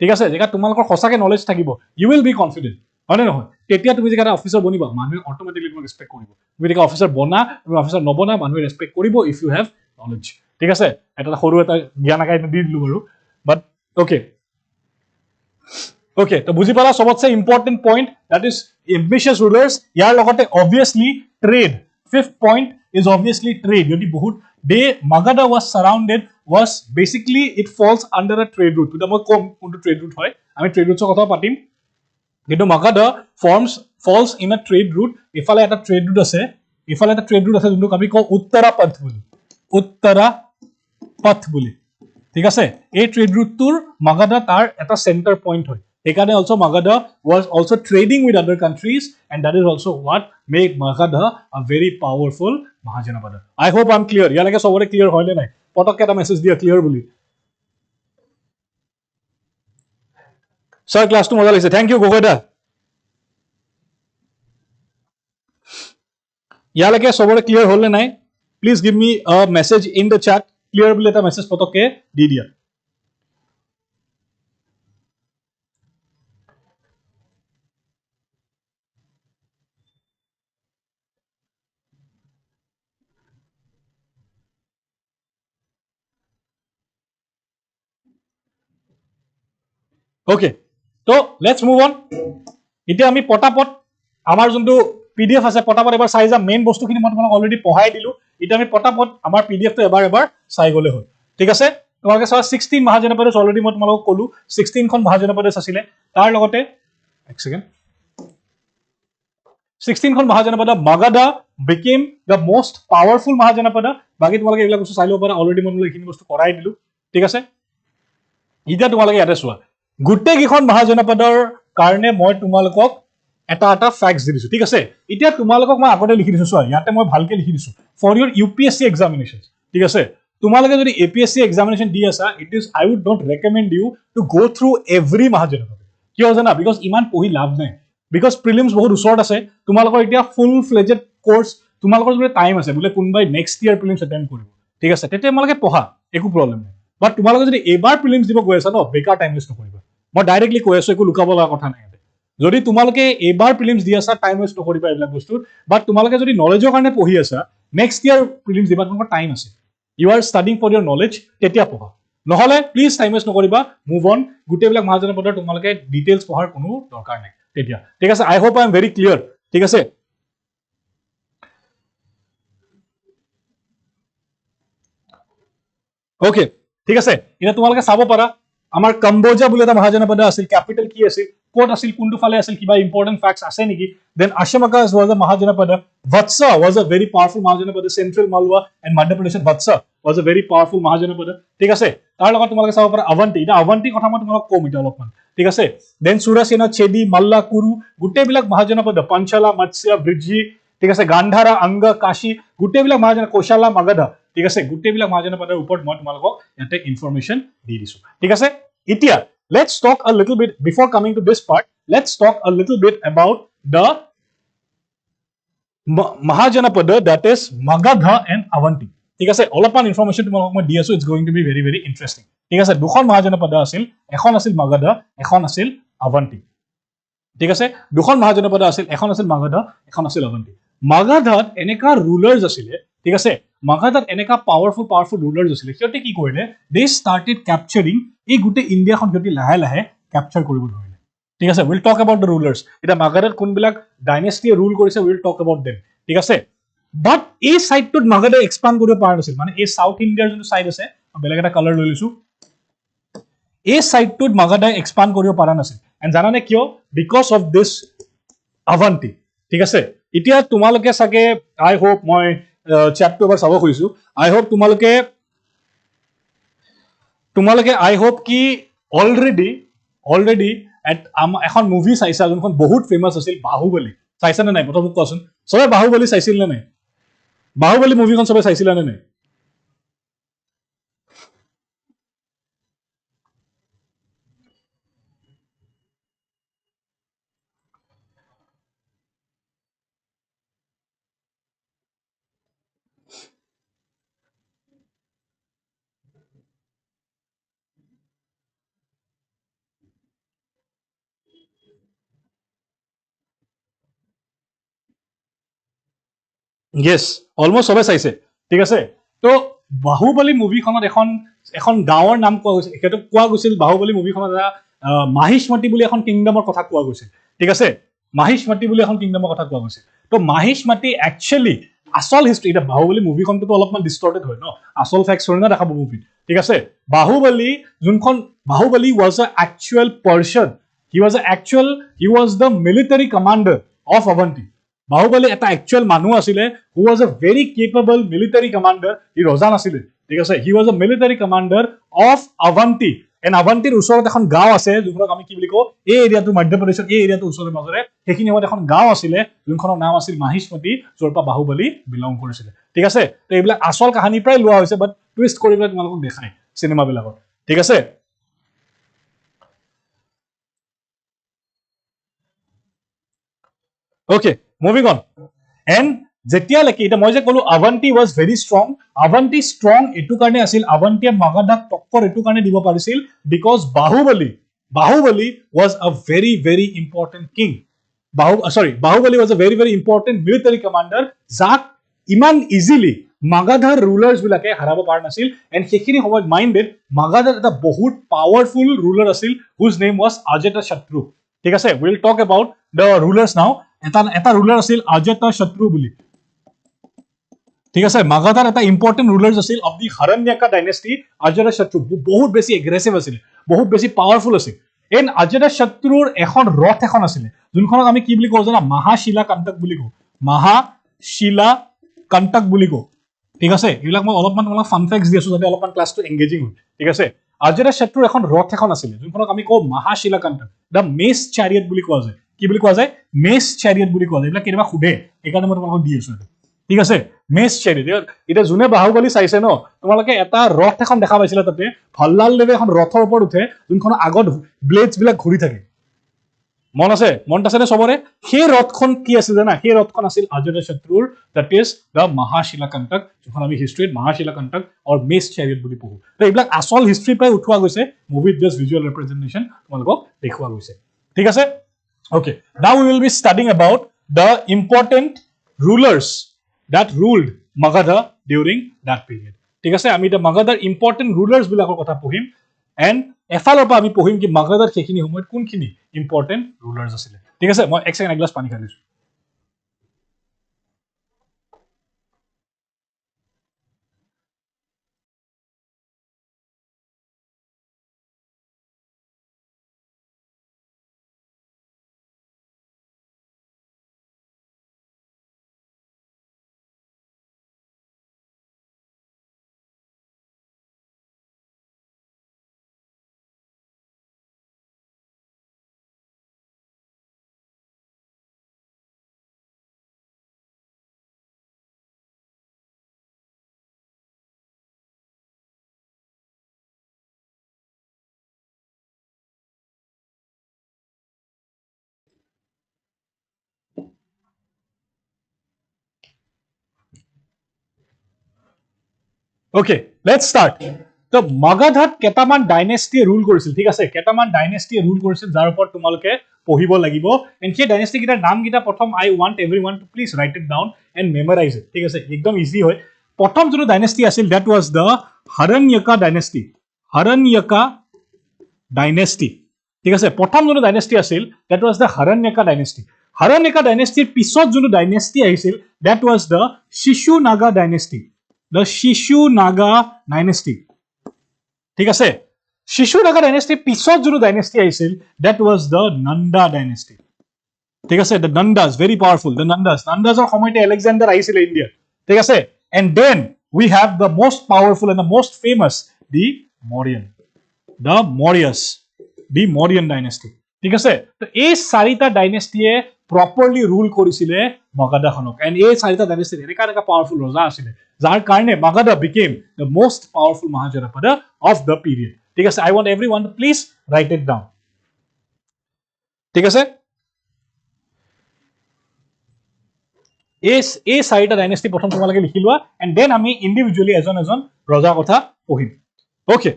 ঠিক আছে যেকা তোমালোকৰ সঁচাকে নলেজ থাকিব ইউ উইল বি কনফিডেন্ট হয় না নহয় তেতিয়া তুমি যেকা অফিসার বনিবা মানুহে অটোমেটিকলি তোমাক ৰেসপেক্ট কৰিব তুমি যেকা অফিসাৰ বনা তুমি অফিসাৰ নবনা মানুহে ৰেসপেক্ট কৰিব ইফ ইউ হেভ নলেজ ঠিক আছে এটা সৰু এটা জ্ঞান আকাই দি দিলো বাৰু বাট Okay. Okay, তো বুজি পালা সবতছে important point that is ambitious rulers ইয়াৰ লগতে obviously trade fifth point is obviously trade যদি বহুত the Magadha was surrounded was basically it falls under a trade route এতিয়া মই ক'ম কোনটো ট্ৰেড ৰুট হয় আমি ট্ৰেড ৰুটছৰ কথা পাতিম কিন্তু মাগাধা ফলছ ইন আ ট্ৰেড ৰুট ইফালে এটা ট্ৰেড ৰুট আছে ইফালে এটা ট্ৰেড ৰুট আছে যোনটোক আমি কওঁ উত্তৰাপথ বুলি উত্তৰাপথ বুলি ঠিক আছে এই ট্ৰেড ৰুটটোৰ মাগাধা তাৰ এটা চেণ্টাৰ পইণ্ট হয় সেইকাৰণে also' Magadha was also' trading with other countries and that is also' what make Magadha a very powerful mahajanapada I hope I am clear ইয়ালৈকে চবৰে ক্লিয়াৰ হয়নে নাই পটককে এটা মেছেজ দিয়া ক্লিয়াৰ বুলি ছাৰ ক্লাছটো মজা লাগিছে থেংক ইউ গগৈ দা ইয়ালৈকে চবৰে ক্লিয়াৰ হ'ল নে নাই please give me a message in the chat clear বুলি এটা মেছেজ পটককে দি দিয়া Okay, so let's move on. এতিয়া আমি পটাপট আমাৰ যোনটো পিডিএফ আছে পটাপট এবাৰ চাই যাম মেইন বস্তুখিনি মই তোমালোক অলৰেডি পঢ়াই দিলো এতিয়া আমি পটাপট আমাৰ পিডিএফটো এবাৰ চাই গ'লে হ'ল ঠিক আছে তোমালোকে চোৱা 16 মহাজনপদেশ অলৰেডি মই তোমালোকক ক'লো 16 খন মহাজনপদেশ আছিলে তাৰ লগতে এক সেকেন্ড 16 খন মহাজনপদ মাগাধা became the most powerful মহাজনপদ বাকি তোমালোকে এইবিলাক বস্তু চাই ল'ব পাৰা অলৰেডি মই এইখিনি বস্তু কৰাই দিলো ঠিক আছে এতিয়া তোমালোকে ইয়াতে চোৱা গোটেই কেইখন মহাজনপদৰ কাৰণে মই তোমালোকক এটা এটা ফ্যাক্টস দি দিছো ঠিক আছে এতিয়া তোমালোকক মই আগতে লিখি দিছো চোৱা ইয়াতে মই ভালকে লিখি দিছো ফৰ ইউৰ ইউপিএসসি এক্সামিনেশনস ঠিক আছে তোমালোকে যদি এপিএসসি এক্সামিনেশন দি আছা it is I would not recommend you to go through every mahajanapada কিয় জানা বিকজ ইমান পঢ়ি লাভ নাই বিকজ প্ৰিলিমছ বহুত ওচৰত আছে তোমালোকৰ এতিয়া ফুল ফ্লেজেড কোৰ্স তোমালোকৰ যদি টাইম আছে বোলে কোনবাই নেক্সট ইয়াৰ প্ৰিলিমছ এটেম্প কৰিব ঠিক আছে তেতিয়া তোমালোকে পঢ়া একো প্ৰবলেম নাই বাট তোমালোকে যদি এবাৰ প্ৰিলিমছ দিব গৈ আছা ন বেকাৰ টাইম ৱেষ্ট নকৰিবা মই ডাইৰেক্টলি কৈ আছো একো লুকাব লগা কথা নাই যদি তোমালোকে এবাৰ প্ৰিলিমছ দি আছা টাইম ৱেষ্ট নকৰিবা এইবিলাক বস্তু বাট তোমালোকে যদি নলেজৰ কাৰণে পঢ়ি আছা নেক্সট ইয়াৰ প্ৰিলিমছ দিবা তোমালোকৰ টাইম আছে you are studying for your knowledge তেতিয়া পঢ়া নহলে প্লিজ টাইম ৱেষ্ট নকৰিবা মুভ অন গোটেইবিলাক মহাজনপদৰ তোমালোকে ডিটেইলছ পঢ়াৰ কোনো দৰকাৰ নাই তেতিয়া ঠিক আছে I hope I am very clear ঠিক আছে ওকে ঠিক আছে এতিয়া তোমালোকে চাব পাৰা আমাৰ কম্বোজা বুলি এটা মহাজনপদ আছিল ক্যাপিটেল কি আছিল কোট আছিল কোনটো ফালে আছিল কিবা ইম্পৰ্টেন্ট ফ্যাক্টস আছে নেকি then Ashmaka was a mahajanapada vatsa was a very powerful mahajanapada central malwa and madhya pradesh vatsa was a very powerful মহাজনপদ ঠিক আছে তাৰ লগত তোমালোকে চাব পাৰা আৱন্তি এটা আৱন্তি কথা মই তোমালোক কম এটা অলপমান ঠিক আছে দেন সুৰাসেনা চেদি মাল্লা কুৰু গোটেইবিলাক মহাজনপদ পাঞ্চালা মৎস্য বৃদ্ধি ঠিক আছে গান্ধাৰা অংগ কাশী গোটেইবিলাক মহাজন কৌশালা মাগধা ঠিক আছে গোটেইবিলাক মহাজনপদৰ ওপৰত মই তোমালোকক ইয়াতে ইনফৰমেশন দি দিছো ঠিক আছে এতিয়া let's talk a little bit before coming to this part let's talk a little bit about the Mahajanapada that is Magadha and Avanti ঠিক আছে অলপমান ইনফৰমেশন তোমালোকক মই দি আছো it's going to be very very interesting ঠিক আছে দুখন মহাজনপদ আছিল এখন আছিল মাগধা এখন আছিল আৱন্তি ঠিক আছে দুখন মহাজনপদ আছিল এখন আছিল মাগধা এখন আছিল আৱন্তি মাগধাত এনেকা ৰুলাৰ্স আছিল ঠিক আছে মাগধাত এনেকা পাৱাৰফুল ৰুলাৰ্স আছিল সিহঁতে কি কৰিলে দে ষ্টাৰ্টেড ক্যাপচাৰিং এই গোটেই ইণ্ডিয়াখন সিহঁতে লাহে লাহে ক্যাপচাৰ কৰিব ধৰিলে ঠিক আছে উইল টক এবাউট দ্য ৰুলাৰ্স এটা মাগধাত কোনবিলাক ডাইনেষ্টিয়ে ৰুল কৰিছে উইল টক এবাউট দেম ঠিক আছে বাট এই সাইডটোত মাগধা এক্সপান্ড কৰিব পৰা নাছিল মানে এই সাউথ ইণ্ডিয়াৰ যোনটো সাইড আছে বেলেগ এটা কালাৰ লৈ লৈছো এই সাইডটোত মাগধা এক্সপান্ড কৰিব পৰা নাছিল এণ্ড জানানে কিয় বিকজ অফ দিস আৱন্তি ঠিক আছে এতিয়া তোমালোকে সাকে আই হোপ মই চ্যাপটো এবাৰ চাব খুজিছো আই হোপ তোমালোকে আই হোপ কি অলৰেডি এখন মুভি চাইছা যোনখন বহুত ফেমাস আছিল বাহুবলী চাইছা নে নাই প্ৰথম কোৱাচোন সবে বাহুবলী চাইছিল নে নাই বাহুবলী মুভিখন সবে চাইছিল নে নাই Yes, almost সবে চাইছে ঠিক আছে তো বাহুবলী মুভিখনত এখন গাঁৱৰ নাম কোৱা গৈছিল সেইটো কোৱা গৈছিল বাহুবলী মুভিখনত এটা মাহিষ্মতি বুলি এখন কিংডমৰ কথা কোৱা গৈছিল ঠিক আছে মাহিষ্মতি বুলি এখন কিংডমৰ কথা কোৱা গৈছিল তো মাহিষ্মতি একচুয়ালি আসল হিষ্ট্ৰী এটা বাহুবলী মুভিখনটো অলপমান ডিস্টৰ্টেড হয় ন আসল ফ্যাক্টছ হয় না দেখাব মুভি ঠিক আছে বাহুবলী যোনখন বাহুবলী was a actual person he was the military commander of Avanti বাহুবলী এটা একচুয়াল মানুহ আছিলে who was a very capable military commander ই ৰজা নাছিলে ঠিক আছে he was a military commander of Avanti and Avantiৰ ওচৰত এখন গাঁও আছে যোনখনক আমি কি বুলি কওঁ এই এৰিয়াটো মধ্যপ্ৰদেশৰ এই এৰিয়াটো ওচৰে মাজৰে সেইখিনি সময়ত এখন গাঁও আছিলে যোনখনৰ নাম আছিল মাহিষ্মতি য'ৰ পৰা বাহুবলী বিলং কৰিছিলে ঠিক আছে তো এইবিলাক আসল কাহিনী প্ৰায় লোৱা হৈছে বাট টুইষ্ট কৰি পেলাই তোমালোকক দেখায় চিনেমা বিলাকত ঠিক আছে okay moving on and যেতিয়ালৈকে এটা মই যে কলো Avanti was very strong Avanti strong এটু কাৰণে আছিল Avantiয়ে মাগধাক টক্কৰ এটু কাৰণে দিব পাৰিছিল because Bahubali was a very important king Bahubali was a very important military commander যাক ইমান ইজিলি মাগধাৰ rulers বিলাকে হাৰাব পৰা নাছিল and সেইখিনি সময়ত মাইন্ডেড মাগধাৰ এটা বহুত পাৱাৰফুল ruler আছিল whose name was Ajatashatru ঠিক আছে we'll talk about the rulers now এটা ruler আছিল Ajatashatru বুলি ঠিক আছে মাগধাৰ এটা ইম্পৰ্টেন্ট rulers আছিল of the Haranyaka dynasty Ajatashatru বহুত বেছি এগ্ৰেছিভ আছিল বহুত বেছি পাৱাৰফুল আছিল এন Ajatashatruৰ এখন ৰথ এখন আছিল যোনখনক আমি কি বুলি কওঁ জানা মহাশিলা কণ্টক বুলি কওঁ মহাশিলা কণ্টক বুলি কওঁ ঠিক আছে এইবিলাক মই অলপমান তোমাক ফান ফ্যাক্টছ দি আছো যাতে অলপমান ক্লাছটো এংগেজিং হয় ঠিক আছে Ajatashatruৰ এখন ৰথ এখন আছিল যোনখনক আমি কওঁ মহাশিলা কণ্টক দা মেছ চ্যাৰিয়ট বুলি কোৱা যায় কি বুলি কোৱা যায় মেছ চ্যাৰিয়ট বুলি কোৱা যায় এইবিলাক কেনেবা খুদে এইকাৰণে মই তোমাক দি আছো ঠিক আছে মেছ চ্যাৰিয়ট এটা যোনে বাহুবলী চাইছে ন তোমালোকে এটা ৰথ এখন দেখা পাইছিলা তাতে ভল্লাল দেৱে এখন ৰথৰ ওপৰত উঠে যোনখন আগত ব্লেডছ বিলাক ঘূৰি থাকে মন আছে নে সবৰে সেই ৰথখন কি আছিল জানা সেই ৰথখন আছিল Ajatashatruৰ that is the মহাশিলা কণ্টক যোনখন আমি হিষ্ট্ৰীত মহাশিলা কণ্টক অৰ মেছ চ্যাৰিয়ট বুলি পঢ়ো তো এইবিলাক আসল হিষ্ট্ৰী প্ৰায় উঠোৱা গৈছে মুভিত জাস্ট ভিজুৱেল ৰিপ্ৰেজেন্টেশন তোমালোকক দেখুৱা গৈছে ঠিক আছে okay now we will be studying about the important rulers that ruled Magadha during that period ঠিক আছে আমি এটা Magadhar important rulers বিলাকৰ কথা পঢ়িম and এফালৰ পৰা আমি পঢ়িম কি Magadhar সেইখিনি সময়ত কোনখিনি important rulers আছিল ঠিক আছে মই এক সেকেন্ড গ্লাস পানী খাই লৈছো Okay, let's start. তো Magadhat কেটামান ডাইনেষ্টি রুল কৰিছিল ঠিক আছে কেটামান ডাইনেষ্টি ৰুল কৰিছিল যাৰ ওপৰত তোমালোকে পঢ়িব লাগিব এন্ড সেই ডাইনেষ্টি কিটাৰ নাম কিটা প্ৰথম I want everyone to please write it down and memorize it ঠিক আছে একদম ইজি হয় প্ৰথম যোনটো ডাইনেষ্টি আছিল that was the Haranyaka dynasty ঠিক আছে প্ৰথম যোনটো ডাইনেষ্টি আছিল that was the Haranyaka dynasty পিছত যোনটো ডাইনেষ্টি আহিছিল that was the Shishunaga dynasty the Shishunaga dynasty ঠিক আছে Shishunaga dynasty পিছত যোনটো ডাইনেষ্টি আহিছিল that was the Nanda dynasty ঠিক আছে the Nandas very powerful the Nandasৰ সময়তে Alexander আহিছিল ইন্ডিয়া ঠিক আছে and then we have the most powerful and the most famous the Mauryan dynasty ঠিক আছে তো এই চাৰিটা ডাইনেষ্টিয়ে properly rule কৰিছিলে Magadhaখনক and এই চাৰিটা ডাইনেষ্টি এনেকা powerful ৰজা আছিলে যাৰ কাৰণে Magadha became the most powerful Mahajanapada of the period ঠিক আছে I want everyone to please write it down ঠিক আছে এই চাৰিটা ডাইনেষ্টি প্ৰথম তোমালোকে লিখি লোৱা and then আমি ইন্ডিভিজুৱেলি এজন ৰজা কথা পঢ়িম okay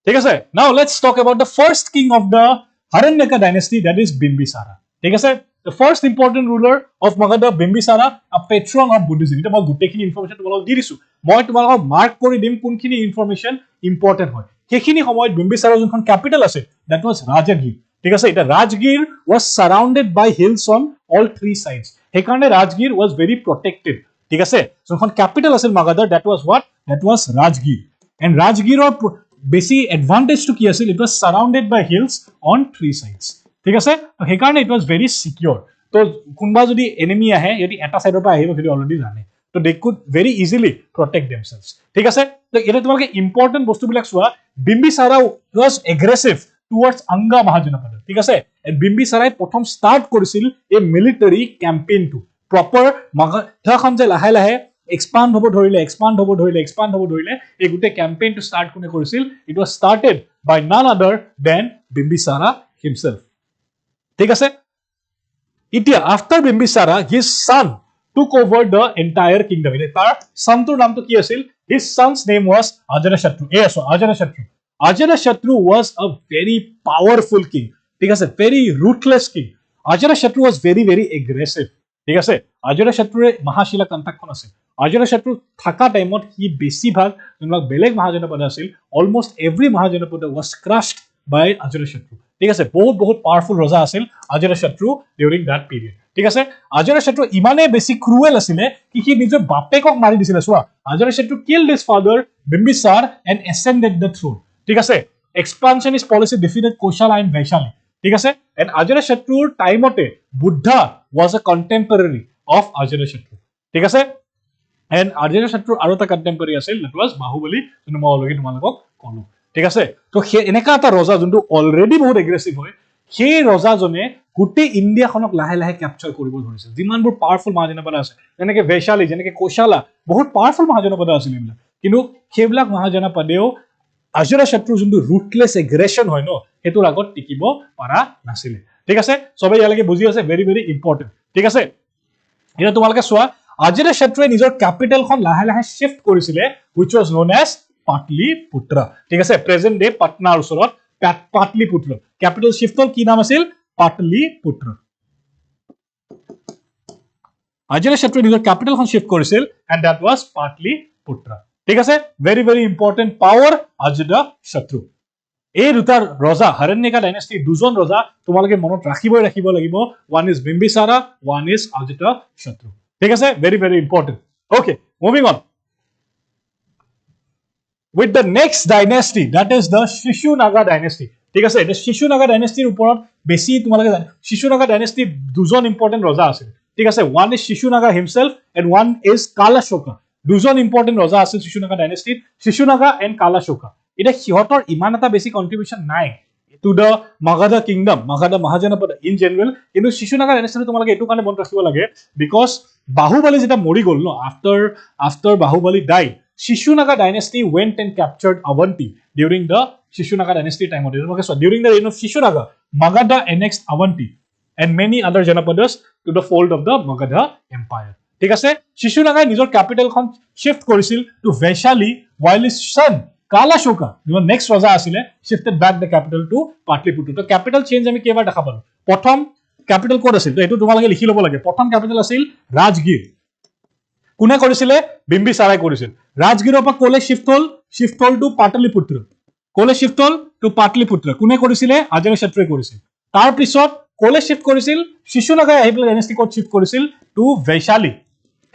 ঠিক আছে now let's talk about the first king of the Haranyaka dynasty that is Bimbisara ঠিক আছে তো The first important ruler of Magadha, Bimbisara, a patron of Buddhism. It's about good taking information to all Dirisu. Moi to mark Koridim Kunkini information important. Hekini Hamoid Bimbisara capital asset. That was Rajagir. Because the Rajgir was surrounded by hills on all three sides. Hekane Rajgir was very protected. So capital asset Magadha, that was what? That was Rajgir. And Rajgir or basic advantage to Kiasil, it was surrounded by hills on three sides. ঠিক আছে তো হেকাৰণে it was very secure তো কোনবা যদি enemy আহে যদি এটা সাইডৰ পৰা আহিব সেইটো অলৰেডি জানে তো they could very easily protect themselves ঠিক আছে তো এটা তোমালোকে ইম্পৰ্টেন্ট বস্তুবিলাক চোৱা বিম্বিসাৰা was aggressive towards Anga Mahajanapada ঠিক আছে and বিম্বিসাৰাই প্ৰথম ষ্টাৰ্ট কৰিছিল এই মিলিটাৰী কেম্পেইন টু প্ৰপাৰ মাগাধাখন যে লাহে লাহে expand hobo dhorile ei gute campaign to start kone korisil it was started by none other than Bimbisara himself ঠিক আছে ইতিয়া after Bimbisara his son took over the entire kingdom tar son tur naam to ki asil his son's name was Ajatashatru Ajatashatru was a very powerful king ঠিক আছে very ruthless king Ajatashatru was very very aggressive ঠিক আছে Ajatashatru Mahashila Kantakon আছে Ajatashatru থাকা টাইমত হি বেছিভাগ যোনবিলাক বেলেগ মহাজনপদ আছিল almost every mahajanapada was crushed by Ajatashatru ঠিক আছে বহুত পাওয়াৰফুল ৰজা আছিল Ajatashatru during that period ঠিক আছে Ajatashatru ইমানে বেছি ক্ৰুৱেল আছিল কি হি নিজৰ বাপেকক মাৰি দিছিল সোৱা Ajatashatru killed his father Bimbisar and ascended the throne ঠিক আছে expansionist policy defeated Koshala and Vaishali ঠিক আছে and Ajatashatruৰ টাইমতে Buddha was a contemporary of Ajatashatru ঠিক আছে and Ajatashatru আৰু এটা contemporary আছিল that was Bahubali যোনটো মই অলৰেডি তোমালোকক ক'লো ঠিক আছে তো এনেকা এটা ৰজা যোনটো অলৰেডি বহুত এগ্ৰেছিভ হয় সেই ৰজাজনে গুটি ইন্ডিয়াখনক লাহে লাহে ক্যাপচাৰ কৰিব ধৰিছে যিমানবোৰ পাওয়াৰফুল মহাজনপদ আছে যেনেকৈ বৈশালী যেনেকৈ কোশালা বহুত পাওয়াৰফুল মহাজনপদ আছিল এইবিলাক কিন্তু সেইবিলাক মহাজনপদেও Ajatashatru যোনটো ruthless aggression হয় ন হেতুৰ আগত টিকিব পাৰা নাছিল ঠিক আছে সবে ইয়ালৈকে বুজি আছে very very important ঠিক আছে এটা তোমালোকে চোৱা Ajatashatru নিজৰ ক্যাপিটেলখন লাহে লাহে শিফট কৰিছিলে which was known as Patliputra ঠিক আছে প্ৰেজেন্ট ডে পাটনাৰ ওচৰত Patliputra ক্যাপিটেল শিফট হ'ল কি নাম আছিল Patliputra Ajatashatru নিজৰ ক্যাপিটেলখন শিফট কৰিছিল and that was Patliputra ঠিক আছে very very important power Ajatashatru এই দুটাৰ ৰজা Haranyaka dynasty দুজন ৰজা তোমালোকে মনত ৰাখিব লাগিব one is Bimbisara one is Ajatashatru ঠিক আছে very very important okay moving on with the next dynasty that is the Shishunaga dynasty ঠিক আছে the Shishunaga dynasty ওপৰত বেছি তোমালোকে জানে Shishunaga dynasty দুজন important ৰজা আছিল ঠিক আছে one is Shishunaga himself and one is Kalashoka দুজন important ৰজা আছিল Shishunaga dynasty Shishunaga and Kalashoka এটা সিহতৰ ইমান এটা বেছি কন্ট্ৰিবিউশন নাই to the Magadha kingdom Magadha Mahajanapada in general কিন্তু Shishunaga dynasty তোমালোকে এটো কাৰণে মনত ৰাখিব লাগে because Bahubali যেটা মৰি গল ন after Bahubali died Shishunaga dynasty went and captured Avanti during the Shishunaga dynasty time during the reign of Shishunaga Magadha annexed Avanti and many other janapadas to the fold of the Magadha empire ঠিক আছে Shishunaga নিজৰ ক্যাপিটেলখন shift কৰিছিল to Vaishali while his son Kalashoka the next raja asile shifted back the capital to Patliputra to capital change ami kebar dekha palu prothom capital code asil to etu tomaloke likhi lobo lage prothom capital asil Rajgir kune korisile Bimbisarai korisil Rajgiror pa kole shift hol to Patliputra kole shift hol to Patliputra kune korisile Ajatashatru korisil tar pisot kole shift korisil Shishunaga ahibla dynasty code shift korisil to Vaishali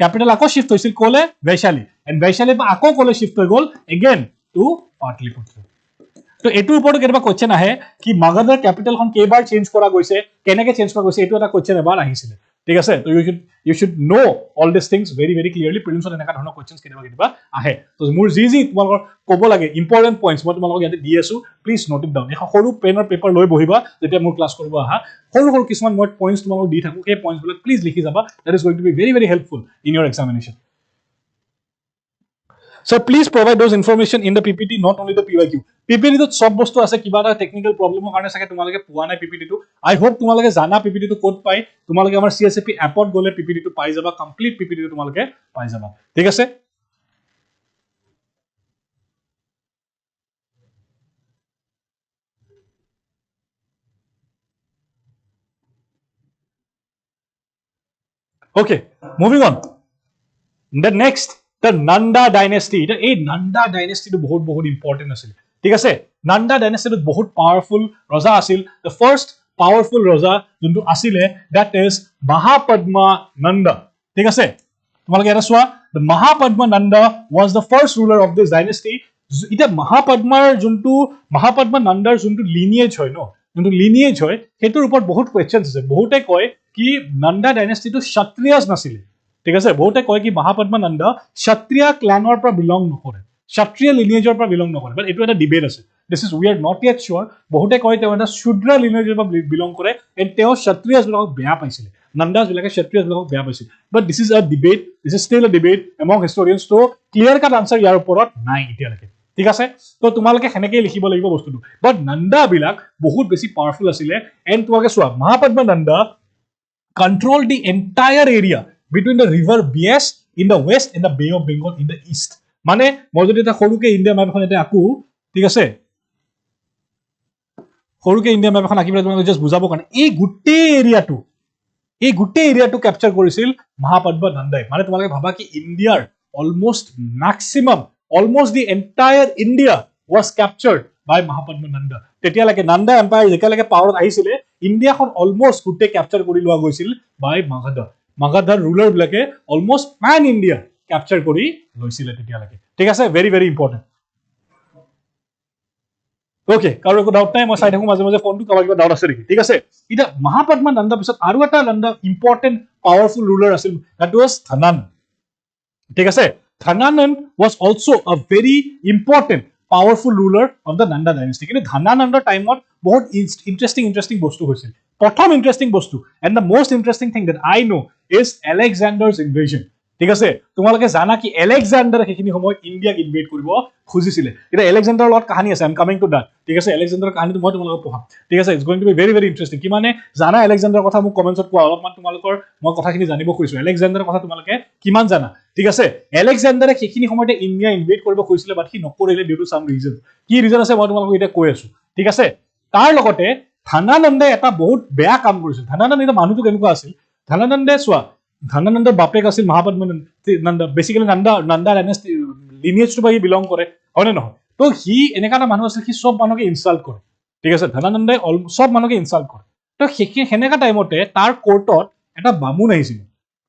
capital ako shift hoisil kole Vaishali and Vaishali pa ako kole shift hoy gol again to Patliputra তো এটোৰ ওপৰত কেনেবা question আহে কি Magadha capital খন কেইবাৰ change কৰা গৈছে কেনেকে change কৰা গৈছে এটো এটা কোৱেশ্চন এবাৰ আহিছিল ঠিক আছে তো you should know all these things very very clearly prelims এনেকা ধৰণৰ কোৱেশ্চনস কেনেবা আহে তো মোৰ জি তোমালোকৰ ক'ব লাগে ইম্পৰ্টেন্ট পইণ্টস মই তোমালোকক ইয়াতে দি আছো প্লিজ নোট ইট ডাউন এখন সৰু পেন আৰু পেপাৰ লৈ বহিবা যেতিয়া মোৰ ক্লাস কৰিব আহা সৰু কিছুমান মই পইণ্টস তোমালোকক দি থাকো এই পইণ্টস বিলাক প্লিজ লিখি যাবা that is going to be very very helpful in your examination So please provide those information in the PPT, not only the PYQ. PPT to sob bostu ase kiba eta technical problem karone sake tumaloke puwa nai PPT to. I hope tumaloke jana PPT to code pai. Tumaloke amar CSAP app ot gole PPT to pai jaba complete PPT to tumaloke pai jaba. Thik ase? Okay, moving on. The next, the Nanda dynasty. A Nanda dynasty to bahut important asil. ঠিক আছে, Nanda dynasty to bahut powerful raja asil. The first powerful raja juntu asile, that is Mahapadma Nanda. ঠিক আছে, তোমালোকে এটা চোৱা, the Mahapadma Nanda was the first ruler of this dynasty. এটা Mahapadma Nandar juntu lineage hoy no, juntu lineage hoy, hetur upor bahut questions ase. Bahute koy ki Nanda dynasty to Kshatriyas nasile. ঠিক আছে, বহুতে কয় কি মহাপদ্মা নন্দ ক্ষত্ৰিয় ক্লানৰ পৰা belong নকৰে, ক্ষত্ৰিয় লিনিয়েজৰ পৰা বিলং নকৰে, বাট এইটো এটা ডিবেট আছে, this is we are not yet sure. বহুতে কয় তেওঁ এটা শূদ্ৰ লিনিয়েজৰ পৰা বিলং কৰে, এণ্ড তেওঁ ক্ষত্ৰিয়াছ বিলাকক বেয়া পাইছিলে, নন্দাছ বিলাকে ক্ষত্ৰিয়াছ বিলাকক বেয়া পাইছিল, but this is a debate, this is still a debate among historians. তো ক্লিয়াৰ কাট আনসাৰ ইয়াৰ ওপৰত নাই এতিয়ালৈকে, ঠিক আছে। তো তোমালোকে সেনেকেই লিখিব লাগিব বস্তুটো, বাট নন্দা বিলাক বহুত বেছি পাৱাৰফুল আছিলে। এণ্ড তোমালোকে চোৱা, মহাপদ্মা Nanda control the entire area between the river Bias in the west and the Bay of Bengal in the east. মানে মই যদি এটা সৰুকে ইন্ডিয়া ম্যাপ এখন এটা আকো, ঠিক আছে, সৰুকে ইন্ডিয়া ম্যাপ এখন আঁকি পেলাই তোমালোকে জাস্ট বুজাব কাৰণে এই গোটেই এৰিয়াটো ক্যাপচাৰ কৰিছিল মহাপদ্মা নন্দাই। মানে তোমালোকে ভাবা কি ইণ্ডিয়াৰ almost maximum, almost the entire India was captured by Mahapadma Nanda. তেতিয়ালৈকে নন্দা এম্পায়াৰ যেতিয়ালৈকে পাৱাৰত আহিছিলে, ইণ্ডিয়াখন অলমোস্ট গোটেই ক্যাপচাৰ কৰি লোৱা গৈছিল বাই মাগধৰ ৰুলাৰ বিলাকে অলমোস্ট প্যান ইণ্ডিয়া ক্যাপচাৰ কৰি লৈছিলে তেতিয়ালৈকে, ঠিক আছে। Very very important. ওকে, কাৰো একো ডাউট নাই, মই চাই থাকো মাজে মাজে ফোনটো, কাৰোবাৰ কিবা ডাউট আছে নেকি? ঠিক আছে, এতিয়া মহাপদ্মা নন্দা পিছত আৰু এটা নন্দা ইম্পৰ্টেণ্ট পাৱাৰফুল ৰুলাৰ আছিল, দ্যাট ওয়াজ ধনানন্দ। ঠিক আছে, Dhanananda was also a very important powerful ruler of the Nanda dynasty. কিন্তু ধনানন্দৰ টাইমত বহুত ইন্টাৰেষ্টিং বস্তু হৈছিল। প্ৰথম ইন্টাৰেষ্টিং বস্তু and the most interesting thing that I know is Alexander's invasion. ঠিক আছে, তোমালোকে জানা কি এলেকজাণ্ডাৰে সেইখিনি সময়ত ইণ্ডিয়াক ইনভেড কৰিব খুজিছিলে। এতিয়া এলেকজাণ্ডাৰৰ লগত কাহিনী আছে, I am coming to that. ঠিক আছে, এলেকজাণ্ডাৰৰ কাহিনীটো মই তোমালোকক পঢ়াম। ঠিক আছে, it's going to be very very interesting. কিমানে জানা এলেকজাণ্ডাৰৰ কথা মোক কমেণ্টছত কোৱা, অলপমান তোমালোকৰ মই কথাখিনি জানিব খুজিছো, এলেকজাণ্ডাৰৰ কথা তোমালোকে কিমান জানা। ঠিক আছে, এলেকজাণ্ডাৰে সেইখিনি সময়তে ইণ্ডিয়া ইনভেড কৰিব খুজিছিলে, বাট সি নকৰিলে ডিউ টু সাম ৰিজন। কি ৰিজন আছে মই তোমালোকক এতিয়া কৈ আছো। ঠিক আছে, তাৰ লগতে ধনানন্দে এটা বহুত বেয়া কাম কৰিছিল। ধনানন্দ এটা মানুহটো কেনেকুৱা আছিল, ধনানন্দে চোৱা, ধনানন্দৰ বাপেক আছিল মহাপদ্মা নন্দা, বেসিক্যালি নন্দা ডাইনেষ্টি লিনিয়েজটো পৰা বিলং কৰে, হয় নে নহয়? তো সি এনেকা এটা মানুহ আছিল, সি সব মানুহকে ইনচাল্ট কৰে। ঠিক আছে, ধনানন্দে সব মানুহকে ইনচাল্ট কৰে। তো সেনেকা টাইমতে তাৰ কোৰ্টত এটা বামুণ আহিছিল।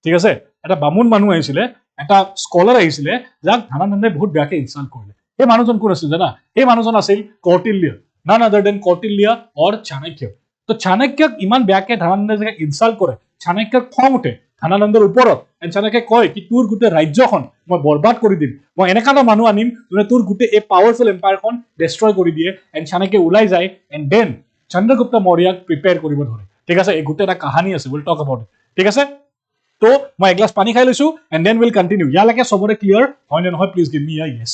ঠিক আছে, এটা বামুণ মানুহ আহিছিলে, এটা স্কলাৰ আহিছিলে, যাক ধনানন্দে বহুত বেয়াকে ইনচাল্ট কৰিলে। সেই মানুহজন কোন আছিল জানা? সেই মানুহজন আছিল Kautilya, none other than Kautilya or Chanakya. তো চাণক্যক ইমান বেয়াকে ধনানন্দে যে ইনচাল্ট কৰে, চাণক্যৰ খং উঠে ধনানন্দৰ ওপৰত, এণ্ড চাণক্যে কয় কি তোৰ গোটেই ৰাজ্যখন মই বৰবাদ কৰি দিম, মই এনেকা এটা মানুহ আনিম যোনে তোৰ গোটেই এই পাৱাৰফুল এম্পায়াৰখন ডেষ্ট্ৰয় কৰি দিয়ে। এণ্ড চাণক্যে ওলাই যায়, এণ্ড দেন চন্দ্ৰগুপ্ত মৌৰ্যক প্ৰিপেয়াৰ কৰিব ধৰে। ঠিক আছে, এই গোটেই এটা কাহিনী আছে, উইল টক এবাউট ইট। ঠিক আছে, তো মই এগিলাছ পানী খাই লৈছো, এণ্ড দেন উইল কণ্টিনিউ। ইয়ালৈকে চবৰে ক্লিয়াৰ হয় নে নহয়? প্লিজ গিভ মি আ yes.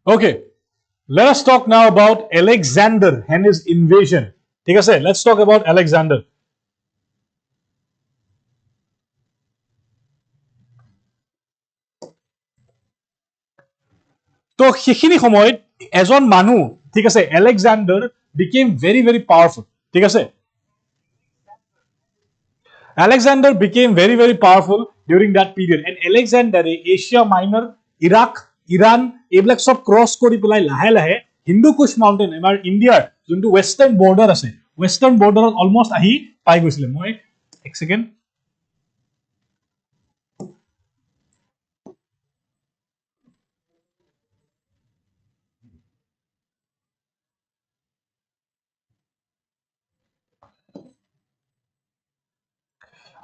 Okay, let us talk now about Alexander and his invasion. ঠিক আছে, let's talk about Alexander. তো সেইখিনি সময়ত এজন মানুহ, ঠিক আছে, Alexander became very very powerful. ঠিক আছে, Alexander became very very powerful during that period, and Alexander Asia Minor, Iraq, Iran এইবিলাক সব ক্রস কৰি পেলাই লাহে লাহে হিন্দু কুশ মাউন্টেন আমাৰ ইণ্ডিয়াৰ যোনটো ওয়েস্টাৰ্ণ বৰ্ডাৰ আছে, ওয়েস্টাৰ্ণ বৰ্ডাৰত অলমোস্ট আহি পাই গৈছিলে। মই এক সেকেন্ড,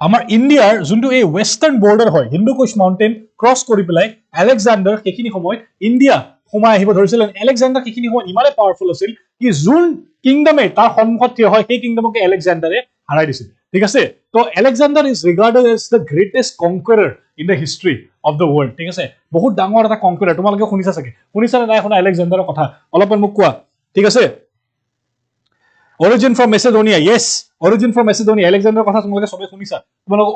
আমাৰ ইণ্ডিয়াৰ যোনটো এই ওয়েস্টাৰ্ণ বৰ্ডাৰ হয় হিন্দু কুশ মাউন্টেন ক্ৰছ কৰি পেলাই আলেকজাণ্ডাৰ সেইখিনি সময়ত ইণ্ডিয়া সোমাই আহিব ধৰিছিল। আলেকজাণ্ডাৰ সেইখিনি সময়ত ইমানেই পাৱাৰফুল আছিল কি যোন কিংডমে তাৰ সন্মুখত থিয় হয় সেই কিংডমকে আলেকজাণ্ডাৰে হাৰাই দিছিল। ঠিক আছে, তো Alexander is regarded as the greatest conqueror in the history of the world. ঠিক আছে, বহুত ডাঙৰ এটা কনকাৰাৰ, তোমালোকে শুনিছা চাগে, শুনিছা নে নাই শুনা আলেকজাণ্ডাৰৰ কথা? অলপমান মোক কোৱা। ঠিক আছে, origin from Macedonia, yes, origin from Macedonia, Alexander কথা তোমালোকে সবে শুনিছা, তোমালোকে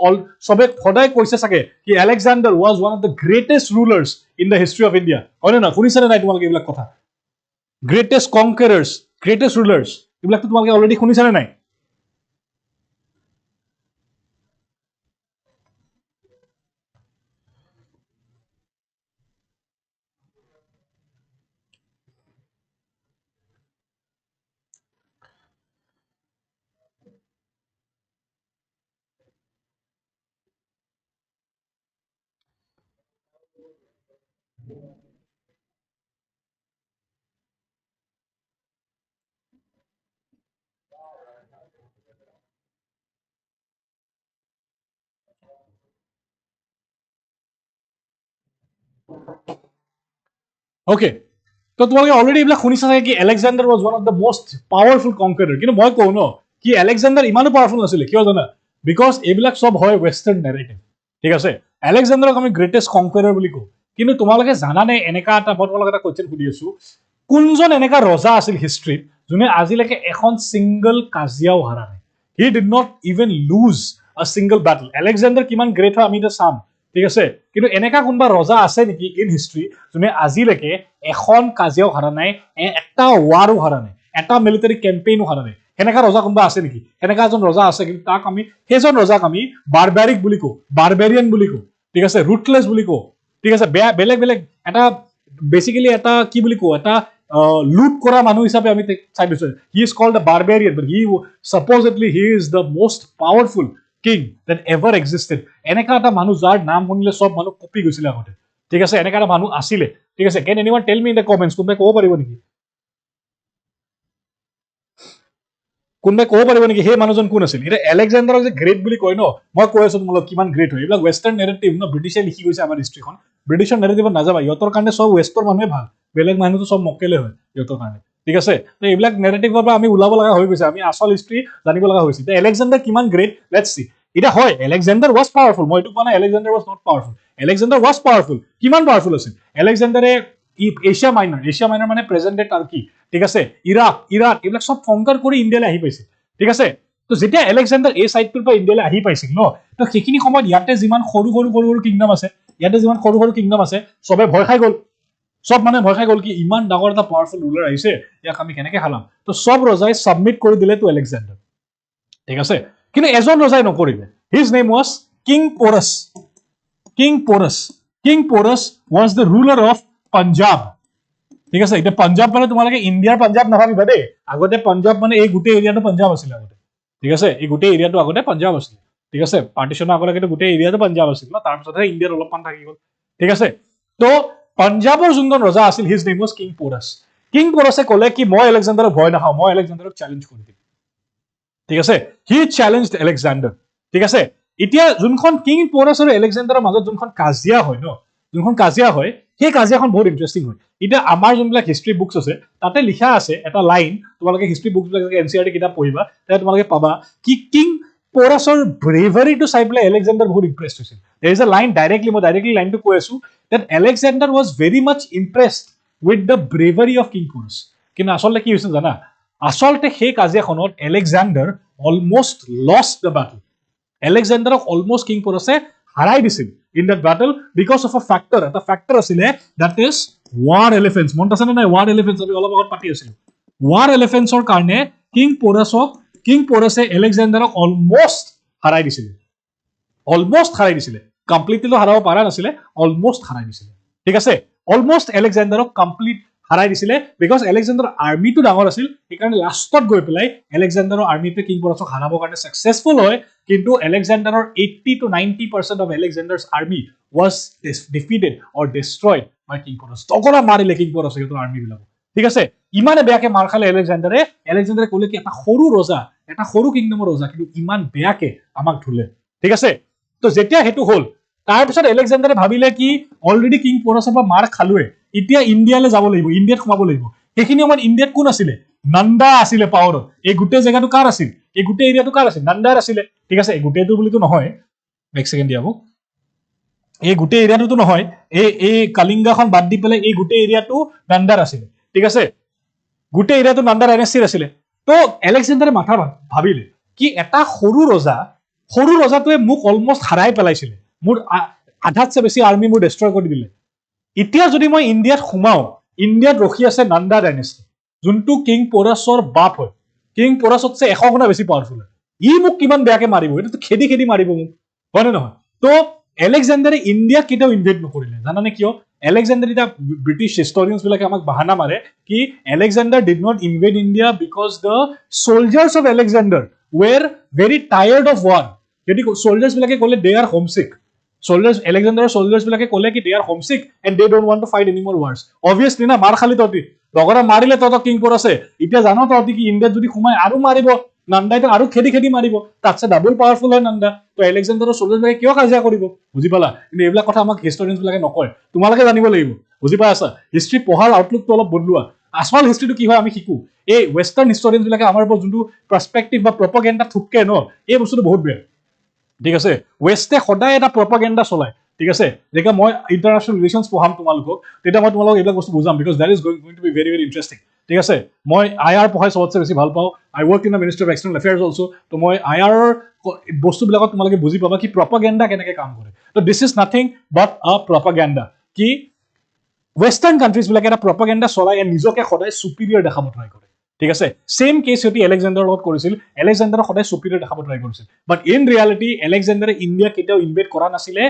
সবে সদায় কৈছে চাগে কি Alexander was one of the greatest rulers in the history of India, হয় না? শুনিছা নে নাই তোমালোকে এইবিলাক কথা? Greatest conquerors, greatest rulers, এইবিলাক তো তোমালোকে অলৰেডি শুনিছা নে নাই? Okay, তো তোমালোকে অলৰেডি এইবিলাক শুনিছা চাগে কি Alexander was one of the most powerful conqueror, কিন্তু মই কওঁ ন কি Alexander ইমানো পাৱাৰফুল নাছিলে, কিয় জানা? বিকজ এইবিলাক সব হয় ৱেষ্টাৰ্ণ নেৰেটিভ। ঠিক আছে, Alexanderক আমি গ্ৰেটেষ্ট কনকাৰাৰ বুলি কওঁ, কিন্তু তোমালোকে জানানে এনেকা এটা, মই তোমালোকে এটা কুৱেশ্যন সুধি আছো, কোনজন এনেকা ৰজা আছিল হিষ্ট্ৰীত যোনে আজিলৈকে এখন সিংগল কাজিয়াও হাৰা নাই? He did not even lose a single battle. Alexander কিমান গ্ৰেট হয় আমি এতিয়া চাম। ঠিক আছে, কিন্তু এনেকা কোনোবা ৰজা আছে নেকি ইন হিষ্ট্ৰী যোনে আজিলৈকে এখন কাজিয়াও হাৰা নাই, এটা ৱাৰো হাৰা নাই, এটা মিলিটাৰী কেম্পেইনো হাৰা নাই? সেনেকা ৰজা কোনোবা আছে নেকি? সেনেকা এজন ৰজা আছে, কিন্তু তাক আমি, সেইজন ৰজাক আমি বাৰবেৰিক বুলি কওঁ, বাৰবেৰিয়ান বুলি কওঁ। ঠিক আছে, ৰুথলেছ বুলি কওঁ। ঠিক আছে, বেলেগ বেলেগ এটা বেসিক্যালি এটা কি বুলি কওঁ, এটা লুট কৰা মানুহ হিচাপে আমি চাই দিছো। He is called the barbarian, but he supposedly he is the most powerful king that ever existed. এনেকা এটা মানুহ যাৰ নাম শুনিলে সব মানুহ কপি গৈছিলে আগতে। ঠিক আছে, এনেকা এটা মানুহ আছিলে। ঠিক আছে, can anyone tell me in the comments, কোনোবাই ক'ব পাৰিব নেকি? কোনোবাই ক'ব পাৰিব নেকি সেই মানুহজন কোন আছিল? এটা Alexanderক যে গ্ৰেট বুলি কয় ন, মই কৈ আছো তোমালোক কিমান গ্ৰেট হয়। এইবিলাক ৱেষ্টাৰ্ণ নেৰেটিভ ন, ব্ৰিটিছে লিখি গৈছে আমাৰ হিষ্ট্ৰীখন। ব্ৰিটিছৰ নেৰেটিভত নাযাবা, ইহঁতৰ কাৰণে সব ৱেষ্টৰ মানুহে ভাল, বেলেগ মানুহটো সব মক্কেলে হয় ইহঁতৰ কাৰণে। ঠিক আছে, তো এইবিলাক নেৰেটিভৰ পৰা আমি ওলাব লগা হৈ গৈছে, আমি আচল হিষ্ট্ৰী জানিব লগা হৈছে। এতিয়া Alexander কিমান গ্ৰেট, লেটছ সি। এটা হয় Alexander was powerful, মই এইটো কোৱা নাই Alexander was not powerful, Alexander was powerful। কিমান পাৱাৰফুল আছিল Alexander? Asia Minor, Asia Minor মানে প্ৰেজেন্ট ডে টাৰ্কি, ঠিক আছে, ইৰাক, ইৰাণ, এইবিলাক সব কনকাৰ কৰি ইণ্ডিয়ালৈ আহি পাইছিল। ঠিক আছে, তো যেতিয়া Alexander এই সাইডটোৰ পৰা ইণ্ডিয়ালৈ আহি পাইছিল ন, তো সেইখিনি সময়ত ইয়াতে যিমান সৰু সৰু সৰু সৰু কিংডম আছে, ইয়াতে যিমান সৰু সৰু কিংডম আছে, সবে ভয় খাই গ'ল। সব মানে ভয় খাই গ'ল কি ইমান ডাঙৰ এটা পাৱাৰফুল ৰুলাৰ আহিছে, ইয়াক আমি কেনেকে হালাম? তো সব ৰজাই সাবমিট কৰি দিলে টু Alexander। ঠিক আছে, কিন্তু এজন ৰজাই নকৰিলে। His name was king Porus. King Porus, king Porus was the ruler of Punjab. ঠিক আছে, এতিয়া পাঞ্জাব মানে তোমালোকে ইণ্ডিয়াৰ পাঞ্জাব নাভাবিবা দেই, আগতে পাঞ্জাব মানে এই গোটেই এৰিয়াটো পাঞ্জাব আছিলে আগতে। ঠিক আছে, এই গোটেই এৰিয়াটো আগতে পাঞ্জাব আছিলে। ঠিক আছে, পাৰ্টিশনৰ আগলৈকে গোটেই এৰিয়াটো পাঞ্জাব আছিল ন, তাৰপিছতহে ইণ্ডিয়াত অলপমান থাকি গ'ল। ঠিক আছে, তো পাঞ্জাবৰ যোনজন ৰজা আছিল, his name was king Porus. King পোৰাছে ক'লে কি মই Alexanderক ভয় নাখাওঁ, মই Alexanderক চেলেঞ্জ কৰি দিম। ঠিক আছে, হি চেলেঞ্জড Alexander। ঠিক আছে, এতিয়া যোনখন কিং পোৰাছ আৰু Alexanderৰ মাজত যোনখন কাজিয়া হয় ন, যোনখন কাজিয়া হয়, সেই কাজিয়াখন বহুত ইণ্টাৰেষ্টিং হয়। এতিয়া আমাৰ যোনবিলাক হিষ্ট্ৰী বুকছ আছে তাতে লিখা আছে এটা লাইন, তোমালোকে হিষ্ট্ৰী বুকছ বিলাক NCERT কিতাপ পঢ়িবা, তাতে তোমালোকে পাবা কি কিং Porusৰ bravery to চাই পেলাই Alexander বহুত impressed হৈছিল. There is a line directly, মই directly line to কৈ আছো, that Alexander was very much impressed with the bravery of King Porus. কিন্তু আসলে কি হৈছিল জানা? আসলতে সেই কাজিয়াখনত Alexander almost lost the battle. Alexanderক almost King Porus হাৰাই দিছিল in that battle because of a factor. এটা factor আছিলে, that is war elephants. মনত আছে নে নাই war elephants? আমি অলপ আগত পাতি আছিলো. War elephants or কাৰণে King Porus Alexanderক almost হাৰাই দিছিলে. Almost হাৰাই দিছিলে. Completely তো হাৰাব পাৰা নাছিলে, almost হাৰাই দিছিলে. ঠিক আছে? Almost Alexanderক complete হাৰাই দিছিলে because Alexander army তো ডাঙৰ আছিল, সেইকাৰণে লাষ্টত গৈ পেলাই Alexanderৰ army-তে King Porusক হাৰাবৰ কাৰণে successful হয়, কিন্তু Alexanderৰ 80 to 90% of Alexander's army was defeated or destroyed by King Porus. তগৰা মাৰিলে King Porus সিহঁতৰ army বিলাক. ঠিক আছে? ইমানে বেয়াকে মাৰ খালে Alexander ক'লে কি এটা সৰু ৰজা, এটা সৰু কিংডমৰ ৰজা, কিন্তু ইমান বেয়াকে আমাক ধুলে। ঠিক আছে? তো যেতিয়া হেতু হল, তাৰপিছত Alexander ভাবিলে কি অলৰেডি King Porusৰ পৰা মাৰ খালুৱে, এতিয়া ইণ্ডিয়ালৈ যাব লাগিব, ইণ্ডিয়াত সোমাব লাগিব। সেইখিনি সময়ত ইণ্ডিয়াত কোন আছিলে? নন্দা আছিলে পাৱাৰত। এই গোটেই জেগাটো কাৰ আছিল? এই গোটেই এৰিয়াটো কাৰ আছিল? নন্দাৰ আছিলে। ঠিক আছে? এই গোটেইটো বুলিতো নহয়, এক সেকেন্ড দিয়া মোক। এই গোটেই এৰিয়াটো নহয়, এই কালিংগাখন বাদ দি পেলাই এই গোটেই এৰিয়াটো নন্দাৰ আছিলে। ঠিক আছে? গোটেই এৰিয়াটো নন্দা ডাইনেষ্টিৰ আছিলে। তো Alexander মাথা ভাবিলে কি এটা সৰু ৰজাটোৱে মোক অলমোষ্ট হাৰাই পেলাইছিলে, মোৰ আধাতছে বেছি আৰ্মি মোৰ ডেষ্ট্ৰয় কৰি দিলে। এতিয়া যদি মই ইণ্ডিয়াত সোমাও, ইণ্ডিয়াত ৰখি আছে নন্দা ডাইনেষ্টি, যোনটো কিং পোৰাছৰ বাপ হয়। কিং পোৰাছতছে 100 গুণা বেছি পাৱাৰফুল হয়। ই মোক কিমান বেয়াকে মাৰিব, এইটো খেদি মাৰিব মোক, হয় নে নহয়? তো Alexander ইণ্ডিয়াক কেতিয়াও ইনভেড নকৰিলে, জানানে কিয়? Alexander এটা ব্ৰিটিছ হিষ্টৰিয়ানছ বিলাকে আমাক বাহানা মাৰে কি Alexander did not invade India because the soldiers of Alexander were very tired of war. যদি soldiers বিলাকে ক'লে they are homesick, Alexander's soldiers বিলাকে ক'লে কি they are homesick and they don't want to fight any more wars. Obviously না, মাৰ খালি তহঁতি, লগৰা মাৰিলে তহঁতক কিং পোৰাছে, এতিয়া জানো তহঁতি কি ইণ্ডিয়াত যদি সোমাই আৰু মাৰিব, নন্দাইতো আৰু খেদি মাৰিব, তাতছে ডাবল পাৱাৰফুল হয় নন্দা। তো Alexanderৰ soldiers বিলাকে কিয় কাজিয়া কৰিব? বুজি পালা? কিন্তু এইবিলাক কথা আমাক হিষ্টৰিয়ানছ বিলাকে নকয়, তোমালোকে জানিব লাগিব। বুজি পাই আছা? হিষ্ট্ৰী পঢ়াৰ আউটলুকটো অলপ বদলোৱা। আচল হিষ্ট্ৰীটো কি হয় আমি শিকো। এই ৱেষ্টাৰ্ণ হিষ্টৰিয়ানছ বিলাকে আমাৰ ওপৰত যোনটো পাৰ্সপেক্টিভ বা প্ৰপাগেণ্ডা থুপকে ন, এই বস্তুটো বহুত বেয়া। ঠিক আছে? ৱেষ্টে সদায় এটা প্ৰপাগেণ্ডা চলায়। ঠিক আছে? যেতিয়া মই ইণ্টাৰনেশ্যনেল ৰিলেশ্যনছ পঢ়াম তোমালোকক, তেতিয়া মই তোমালোকক এইবিলাক বস্তু বুজাম, because that is going to be very very interesting. ঠিক আছে? মই IR পঢ়াই চবতছে বেছি ভাল পাওঁ। I work in the ministry of external affairs also. তো মই IRৰ বস্তুবিলাকত তোমালোকে বুজি পাবা কি প্ৰপাগেণ্ডা কেনেকৈ কাম কৰে। তো দিছ ইজ নাথিং বাট আ প্ৰপাগেণ্ডা। কি ৱেষ্টাৰ্ণ কাণ্ট্ৰিজ বিলাকে এটা প্ৰপাগেণ্ডা চলাই নিজকে সদায় চুপিৰিয়ৰ দেখাব ট্ৰাই কৰে। ঠিক আছে? সেম কেছ সিহঁতি Alexanderৰ লগত কৰিছিল, Alexanderক সদায় চুপিৰিয়ৰ দেখাব ট্ৰাই কৰিছিল। বাট ইন ৰিয়েলিটি Alexanderৰে ইণ্ডিয়া কেতিয়াও ইনভেড কৰা নাছিলে।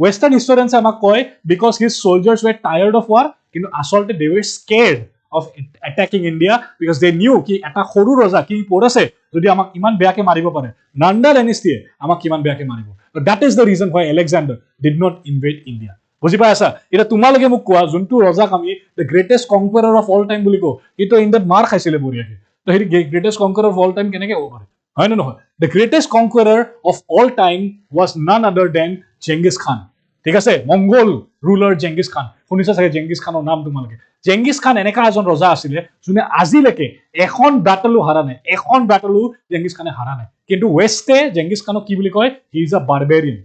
ৱেষ্টাৰ্ণ হিষ্টৰিয়ানছে আমাক কয় because his soldiers were tired of war, কিন্তু আচলতে they were scared of attacking India because they knew কি এটা সৰু ৰজা কিং পোৰাছে যদি আমাক ইমান বেয়াকে মাৰিব পাৰে, নন্দা ডাইনেষ্টিয়ে আমাক কিমান বেয়াকে মাৰিব। that is the reason why Alexander did not invade India. বুজি পাই আছা? এতিয়া তোমালোকে মোক কোৱা, যোনটো ৰজাক আমি the greatest conqueror of all time বুলি কওঁ, কিন্তু ইণ্ডিয়াত মাৰ খাইছিলে বঢ়িয়াকে, তো সেইটো greatest conqueror of all time কেনেকে হ'ব পাৰে? হয় নে নহয়? The greatest conqueror of all time was none other than Genghis Khan. ঠিক আছে? Mongol ruler Genghis Khan. শুনিছা চাগে জেংগিছ খানৰ নাম তোমালোকে। জেংগিছ খান এনেকা এজন ৰজা আছিলে যোনে আজিলৈকে এখন বেটেলো হাৰা নাই, এখন বেটেলো জেংগিছ খানে হাৰা নাই। কিন্তু ৱেষ্টে জেংগিছ খানক কি বুলি কয়? He is a বাৰবেৰিয়ান।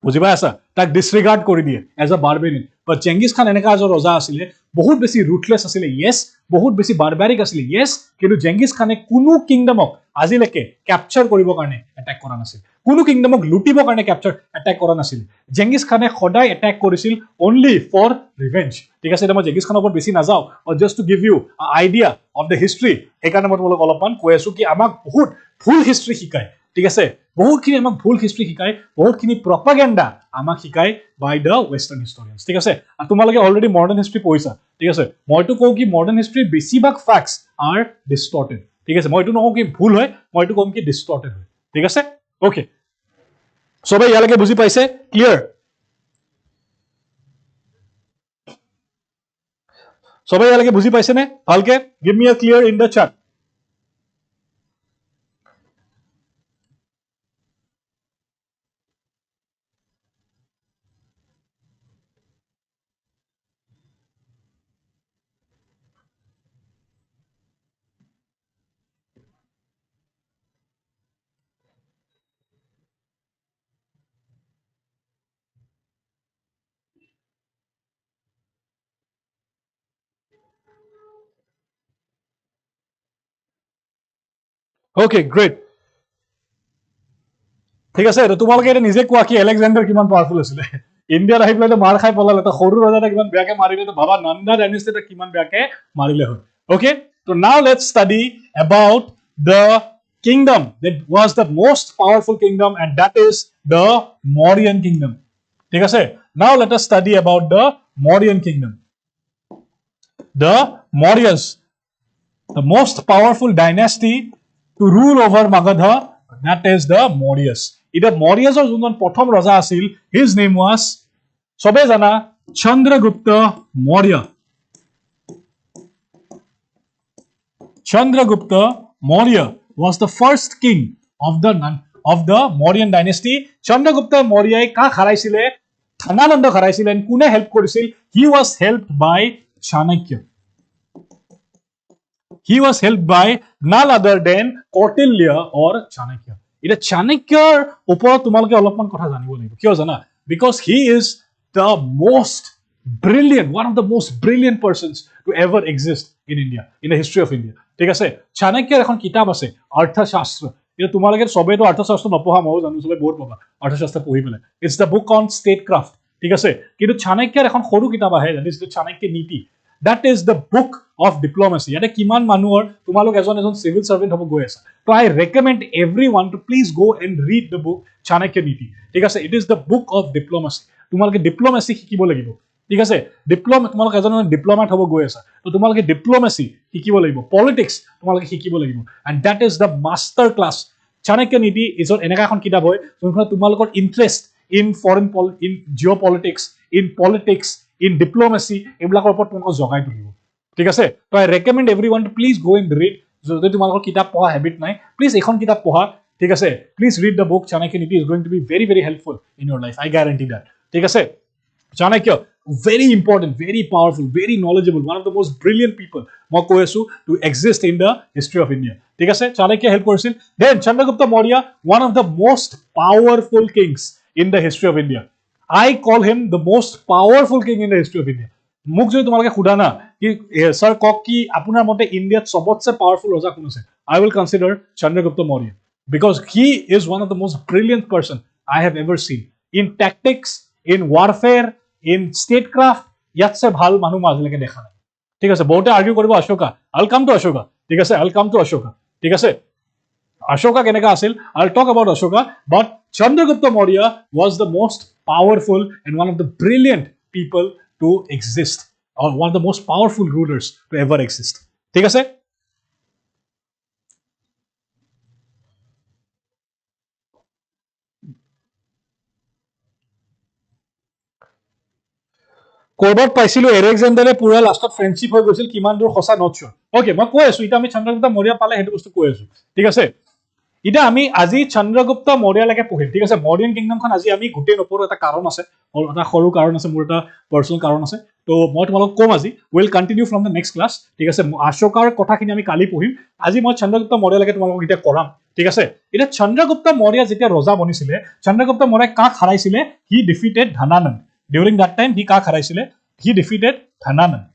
বুজি পাই আছা? তাক ডিছৰিগাৰ্ড কৰি দিয়ে এজ আ বাৰবেৰিয়ান। বাট জেংগিছ খান এনেকা এজন ৰজা আছিলে, বহুত বেছি ৰুথলেছ আছিলে, য়েছ, বহুত বেছি বাৰবাৰিক আছিলে, য়েছ, কিন্তু জেংগিছ খানে কোনো কিংডমক আজিলৈকে কেপচাৰ কৰিবৰ কাৰণে এটেক কৰা নাছিল, কোনো কিংডমক লুটিবৰ কাৰণে এটেক কৰা নাছিল। জেংগিছ খানে সদায় এটেক কৰিছিল অনলি ফৰ ৰিভেঞ্জ। ঠিক আছে? এতিয়া মই জেংগিছ খানৰ ওপৰত বেছি নাযাওঁ, just to give you idea of the history. সেইকাৰণে মই তোমালোক অলপমান কৈ আছো কি আমাক বহুত ভুল হিষ্ট্ৰী শিকায়। ঠিক আছে? বহুতখিনি আমাক ভুল হিষ্ট্ৰী শিকায়, বহুতখিনি প্ৰপাগেণ্ডা আমাক শিকায় বাই দ্য ৱেষ্টাৰ্ণ হিষ্টৰিয়ানছ। ঠিক আছে? আৰু তোমালোকে অলৰেডি মডাৰ্ণ হিষ্ট্ৰী পঢ়িছা। ঠিক আছে? মইতো কওঁ কি মডাৰ্ণ হিষ্ট্ৰীৰ বেছিভাগ ফেক্টছ আৰ ডিষ্টৰ্টেড। ঠিক আছে? মই এইটো নকওঁ কি ভুল হয়, মই এইটো কম কি ডিষ্টৰ্টেড হয়। ঠিক আছে? অ'কে, সবে ইয়ালৈকে বুজি পাইছে? ক্লিয়াৰ? সবে ইয়ালৈকে বুজি পাইছেনে ভালকে? Give me a clear in the chat. Okay, great. ঠিক আছে, তোমালোকে এটা নিজে কোৱা কি এলেকজেণ্ডাৰ কিমান পাৱাৰফুল আছিলে। ইণ্ডিয়াত আহি পেলাই মাৰ খাই পলালে, এটা সৰু ৰজা কিমান বেয়াকে মাৰিলে, ভাবা নন্দা ডাইনেষ্টি কিমান বেয়াকে মাৰিলে হয়। Okay, so now let's study about the kingdom that was the most powerful kingdom, and that is the Mauryan kingdom. ঠিক আছে, now let us study about the Mauryan kingdom. The Mauryas, the most powerful dynasty to rule over Magadha, that is the Mauryas. Ida Mauryas or Zundan Pothom Raja Asil, his name was Sobezana Chandragupta Maurya. Chandragupta Maurya was the first king of the Mauryan dynasty. Chandragupta Maurya ka kharaisile, Thanananda kharaisile, and kune help korisil. He was helped by Chanakya. He was helped by none other than Kautilya or Chanakya. Ita Chanakyar upor tumalke olopman kotha janibo lagibo. Kyo jana? Because he is the most brilliant, one of the most brilliant persons to ever exist in India, in the history of India. ঠিক আছে, Chanakyar এখন কিতাপ আছে অৰ্থশাস্ত্ৰ। এটা তোমালোকে সবেই তো অৰ্থশাস্ত্ৰ নপঢ়া, ময়ো জানো সবে বহুত পঢ়া অৰ্থশাস্ত্ৰ পঢ়ি পেলাই। It's the book on state craft. ঠিক আছে, কিন্তু Chanakyar এখন সৰু কিতাপ আহে, দ্যাট ইজ দ্য চাণক্য নীতি। That is the book of diplomacy. Yate kiman manuor tumalok ejon civil servant hobo goi asa. So I recommend everyone to please go and read the book Chanakya Niti. Thik ase, it is the book of diplomacy. Tumaloke diplomacy hikibo lagibo. Thik ase, tumalok ejon diplomat hobo goi asa. So tumaloke diplomacy hikibo lagibo. Politics tumaloke hikibo lagibo. And that is the master class. Chanakya Niti is on enaka ekhon kitab hoy jonkhon tumalokor interest in in geopolitics, in politics, in diplomacy, এইবিলাকৰ ওপৰত তোমালোকক জগাই তুলিব। ঠিক আছে, তো I recommend everyone to please go and read. যদি তোমালোকৰ কিতাপ পঢ়া হেবিট নাই, প্লিজ এইখন কিতাপ পঢ়া। ঠিক আছে, please read the book Chanakya Niti, is going to be very very helpful in your life, I guarantee that. ঠিক আছে, Chanakya very important, very powerful, very knowledgeable, one of the most brilliant people মই কৈ আছো to exist in the history of India. ঠিক আছে, Chanakya help কৰিছিল। Then Chandragupta Maurya, one of the most powerful kings in the history of India. I call him the most powerful king in the history of India. মোক যদি তোমালোকে সোধা না কি sir কক কি আপোনাৰ মতে ইণ্ডিয়াত সবতছে পাৱাৰফুল ৰজা কোন আছে, I will consider Chandragupta Maurya because he is one of the most brilliant person I have ever seen in tactics, in warfare, in statecraft. ইয়াতছে ভাল মানুহ মই আজিলৈকে দেখা নাই। ঠিক আছে, বহুতে আৰ্গিউ কৰিব Ashoka, I'll come to Ashoka. ঠিক আছে, I'll come to Ashoka. ঠিক আছে, Ashoka keneka asil, I'll talk about Ashoka, but Chandragupta Maurya was the most powerful and one of the brilliant people to exist, or one of the most powerful rulers to ever exist. ঠিক আছে, কৰবাত পাইছিলো এলেকজেণ্ডাৰে পুৰা লাষ্টত friendship হৈ গৈছিল, কিমান দূৰ সঁচা নট চিয়ৰ। ওকে, মই কৈ আছো এতিয়া আমি চন্দ্ৰগুপ্ত মৌৰ্য পালে সেইটো বস্তু কৈ আছো। ঠিক আছে, এতিয়া আমি আজি চন্দ্ৰগুপ্ত মৌৰ্যলৈকে পঢ়িম। ঠিক আছে, মৌৰ্যন কিংডমখন আজি আমি গোটেই নপঢ়ো, এটা কাৰণ আছে, এটা সৰু কাৰণ আছে, মোৰ এটা পাৰ্চনেল কাৰণ আছে। তো মই তোমালোকক কম আজি, will continue from the next class. ঠিক আছে, অশোকাৰ কথাখিনি আমি কালি পঢ়িম, আজি মই চন্দ্ৰগুপ্ত মৌৰ্যলৈকে তোমালোকক এতিয়া কৰাম। ঠিক আছে, এতিয়া চন্দ্ৰগুপ্ত মৌৰ্য যেতিয়া ৰজা বনিছিলে, চন্দ্ৰগুপ্ত মৌৰ্যই কাক হাৰাইছিলে? He defeated Dhanananda. During that time, he কাক হাৰাইছিলে? He defeated Dhananand.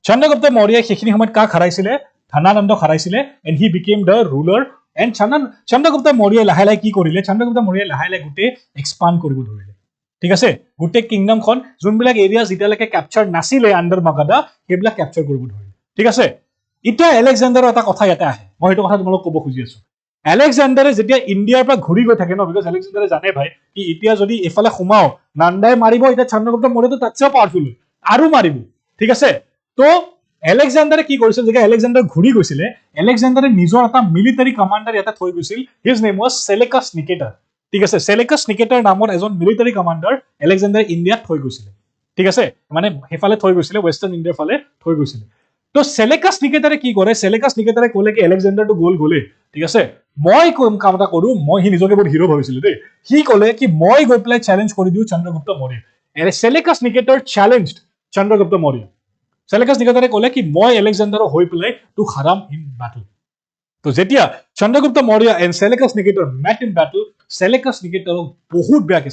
Chandragupta Maurya সেইখিনি সময়ত কাক হাৰাইছিলে? ধনানন্দক হাৰাইছিলে, and he became the ruler. And Chandragupta Maurya লাহে লাহে কি কৰিলে? Chandragupta Maurya লাহে লাহে গোটেই এক্সপান্ড কৰিব ধৰিলে। ঠিক আছে, গোটেই কিংডমখন যোনবিলাক এৰিয়াজ এতিয়ালৈকে ক্যাপচাৰ নাছিলে আন্ডাৰ মাগাধা, সেইবিলাক ক্যাপচাৰ কৰিব ধৰিলে। ঠিক আছে, এতিয়া এলেকজেণ্ডাৰৰ এটা কথা ইয়াতে আহে, মই সেইটো কথা তোমালোকক ক'ব খুজি আছো। এলেকজেণ্ডাৰে যেতিয়া ইণ্ডিয়াৰ পৰা ঘূৰি গৈ থাকে ন, বিকজ এলেকজেণ্ডাৰে জানে ভাই কি এতিয়া যদি এফালে সোমাও নান্দাই মাৰিব, এতিয়া চন্দ্ৰগুপ্ত মৌৰ্যটো তাতছেও পাৱাৰফুল আৰু মাৰিব। ঠিক আছে, তো এলেকজেণ্ডাৰে কি কৰিছিল? যেতিয়া এলেকজেণ্ডাৰ ঘূৰি গৈছিলে, এলেকজেণ্ডাৰে নিজৰ এটা মিলিটাৰী কমাণ্ডাৰ ইয়াতে থৈ গৈছিল, হিজ নেম ৱাজ চেলেকাছ নিকেটাৰ। ঠিক আছে, চেলেকাছ নিকেটাৰ নামৰ এজন মিলিটাৰী কমাণ্ডাৰ এলেকজেণ্ডাৰে ইণ্ডিয়াত থৈ গৈছিলে। ঠিক আছে, মানে সেইফালে থৈ গৈছিলে, ৱেষ্টাৰ্ণ ইণ্ডিয়াৰ ফালে থৈ গৈছিলে। তো চেলেকাছ নিকেটাৰে কি কৰে? চেলেকাছ নিকেটাৰে ক'লে কি এলেকজেণ্ডাৰটো গ'লে, ঠিক আছে, মই কাম এটা কৰো, মই সি নিজকে বহুত হিৰো ভাবিছিলে দেই, সি ক'লে কি মই গৈ পেলাই চেলেঞ্জ কৰি দিওঁ চন্দ্ৰগুপ্ত মৌৰ্য। চেলেকাছ নিকেটাৰ চেলেঞ্জড চন্দ্ৰগুপ্ত মৌৰ্য। চেলেকাছ নিকেটাৰে ক'লে কি মই এলেকজেণ্ডাৰৰ হৈ পেলাই তোক হাৰাম ইন বেটল। তো যেতিয়া Chandragupta Maurya and Seleucus Nicator met in battle, Seleucus নিকেটাৰক বহুত বেয়াকে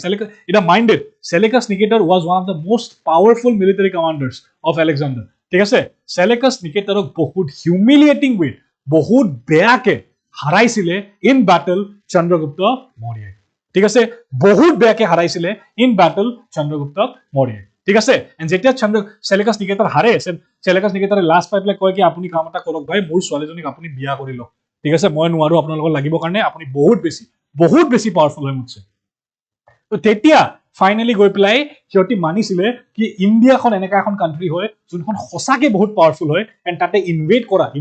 এটা minded Seleucus Nicator was one of the most powerful military commanders of Alexander. ঠিক আছে সেলেকাস নিকেটাৰক বহুত হিউমিলিয়েটিং ৱে বহুত বেয়াকে হাৰাইছিলে ইন ব্যাটল চন্দ্ৰগুপ্ত মৌৰ্যই ঠিক আছে বহুত বেয়াকে হাৰাইছিলে ইন ব্যাটল চন্দ্ৰগুপ্ত মৌৰ্যই ঠিক আছে এন্ড যেতিয়া সেলেকাস নিকেটাৰ হাৰে সেলেকাস নিকেটাৰে লাষ্ট পাই পেলাই কয় কি আপুনি কাম এটা কৰক ভাই মোৰ ছোৱালীজনীক আপুনি বিয়া কৰি লওক ঠিক আছে মই নোৱাৰো আপোনাৰ লগত লাগিব কাৰণে আপুনি বহুত বেছি পাৱাৰফুল হয় মুছে তো তেতিয়া ফাইনালি গৈ পেলাই সিহঁতি মানিছিলে কি ইণ্ডিয়াখন এনেকা এখন কান্ট্ৰি হয় যোনখন সঁচাকে বহুত পাৱাৰফুল হয় এণ্ড তাতে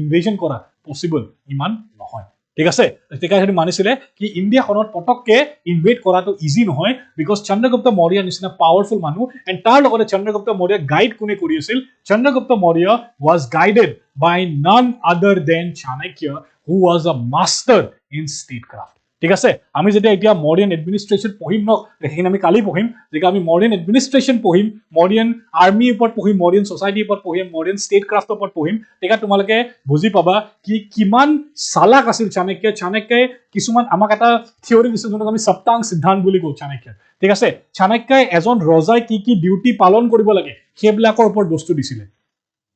ইনভেজন কৰা পচিবল ইমান নহয় ঠিক আছে তেতিয়া সিহঁতি মানিছিলে কি ইণ্ডিয়াখনত পটককে ইনভেড কৰাটো ইজি নহয় বিকজ চন্দ্ৰগুপ্ত মৌৰ্য নিচিনা পাৱাৰফুল মানুহ এণ্ড তাৰ লগতে চন্দ্ৰগুপ্ত মৌৰ্য গাইড কোনে কৰি আছিল Chandragupta Maurya was guided by none other than Chanakya who was a master in statecraft ঠিক আছে আমি যেতিয়া এতিয়া মডাৰ্ন এডমিনিষ্ট্ৰেশ্যন পঢ়িম ন সেইখিনি আমি কালি পঢ়িম যেতিয়া আমি মডাৰ্ন এডমিনিষ্ট্ৰেশ্যন পঢ়িম মডাৰ্ন আৰ্মিৰ ওপৰত পঢ়িম মডাৰ্ন সোসাইটিৰ ওপৰত পঢ়িম মডাৰ্ন ষ্টেট ক্ৰাফ্টৰ ওপৰত পঢ়িম তেতিয়া তোমালোকে বুজি পাবা কি কিমান চালাক আছিল চাণক্যই কিছুমান আমাক এটা থিয়ৰি দিছিল যোনক আমি সপ্তাং সিদ্ধান্ত বুলি কওঁ চাণক্যৰ ঠিক আছে চাণক্যই এজন ৰজাই কি ডিউটি পালন কৰিব লাগে সেইবিলাকৰ ওপৰত বস্তু দিছিলে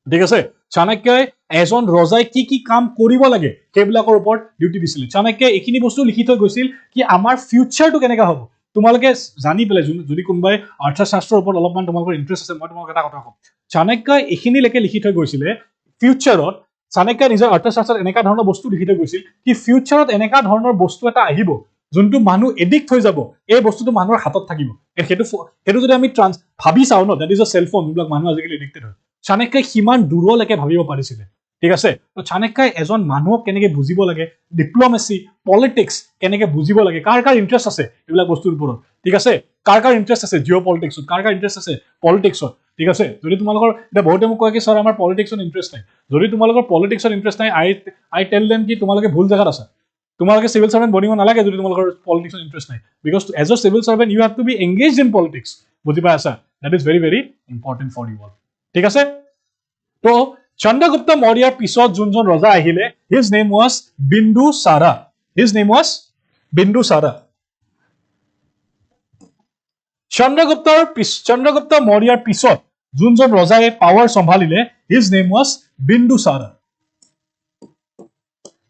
ঠিক আছে চাণক্যই এজন ৰজাই কি কাম কৰিব লাগে সেইবিলাকৰ ওপৰত ডিউটি দিছিল চাণক্যই এইখিনি বস্তু লিখি থৈ গৈছিল কি আমাৰ ফিউচাৰটো কেনেকা হ'ব তোমালোকে জানি পেলাই যদি কোনোবাই অৰ্থশাস্ত্ৰৰ ওপৰত অলপমান তোমালোকৰ ইন্টাৰেষ্ট আছে মই তোমাক এটা কথা কম চাণক্যই এইখিনি লেকে লিখি থৈ গৈছিলে ফিউচাৰত চাণক্যই নিজৰ অৰ্থশাস্ত্ৰত এনেকা ধৰণৰ বস্তু লিখি থৈ গৈছিল কি ফিউচাৰত এনেকা ধৰণৰ বস্তু এটা আহিব যোনটো মানুহ এডিক্ট হৈ যাব এই বস্তুটো মানুহৰ হাতত থাকিব সেইটো যদি আমি ভাবি চাও ন দ্যাট ইজ আ সেলফোন যোনবিলাক মানুহ আজিকালি এডিক্টেড হয় চাণক্যই সিমান দূৰলৈকে ভাবিব পাৰিছিলে ঠিক আছে তো চাণক্যই এজন মানুহক কেনেকে বুজিব লাগে ডিপ্লোমেসি পলিটিক্স কেনেকে বুজিব লাগে কাৰ ইন্টাৰেষ্ট আছে এইবিলাক বস্তুৰ ওপৰত ঠিক আছে কাৰ ইন্টাৰেষ্ট আছে জিঅ' পলিটিক্সত কাৰ ইন্টাৰেষ্ট আছে পলিটিক্সত ঠিক আছে যদি তোমালোকৰ এটা বহুতে মোক কয় কি স্যাৰ আমাৰ পলিটিক্সত ইন্টাৰেষ্ট নাই যদি তোমালোকৰ পলিটিক্সত ইন্টাৰেষ্ট নাই আই টেল দেম কি তোমালোকে ভুল জায়গাত আছে তোমালোকে সিভিল সার্ভেন্ট বনিব নালাগে যদি তোমালোকৰ পলিটিক্সত ইন্টাৰেষ্ট নাই because as a civil servant you have to be engaged in politics বুজি পাই আছা that is very very important for you all ঠিক আছে তো চন্দ্ৰগুপ্ত মৌৰ্যৰ পিছত যোনজন ৰজা আহিলে his name was Bindusara Chandragupta মৌৰ্যৰ পিছত যোনজন ৰজাই পাৱাৰ চম্ভালিলে হিজ নেম ওয়াজ বিন্দুসাৰা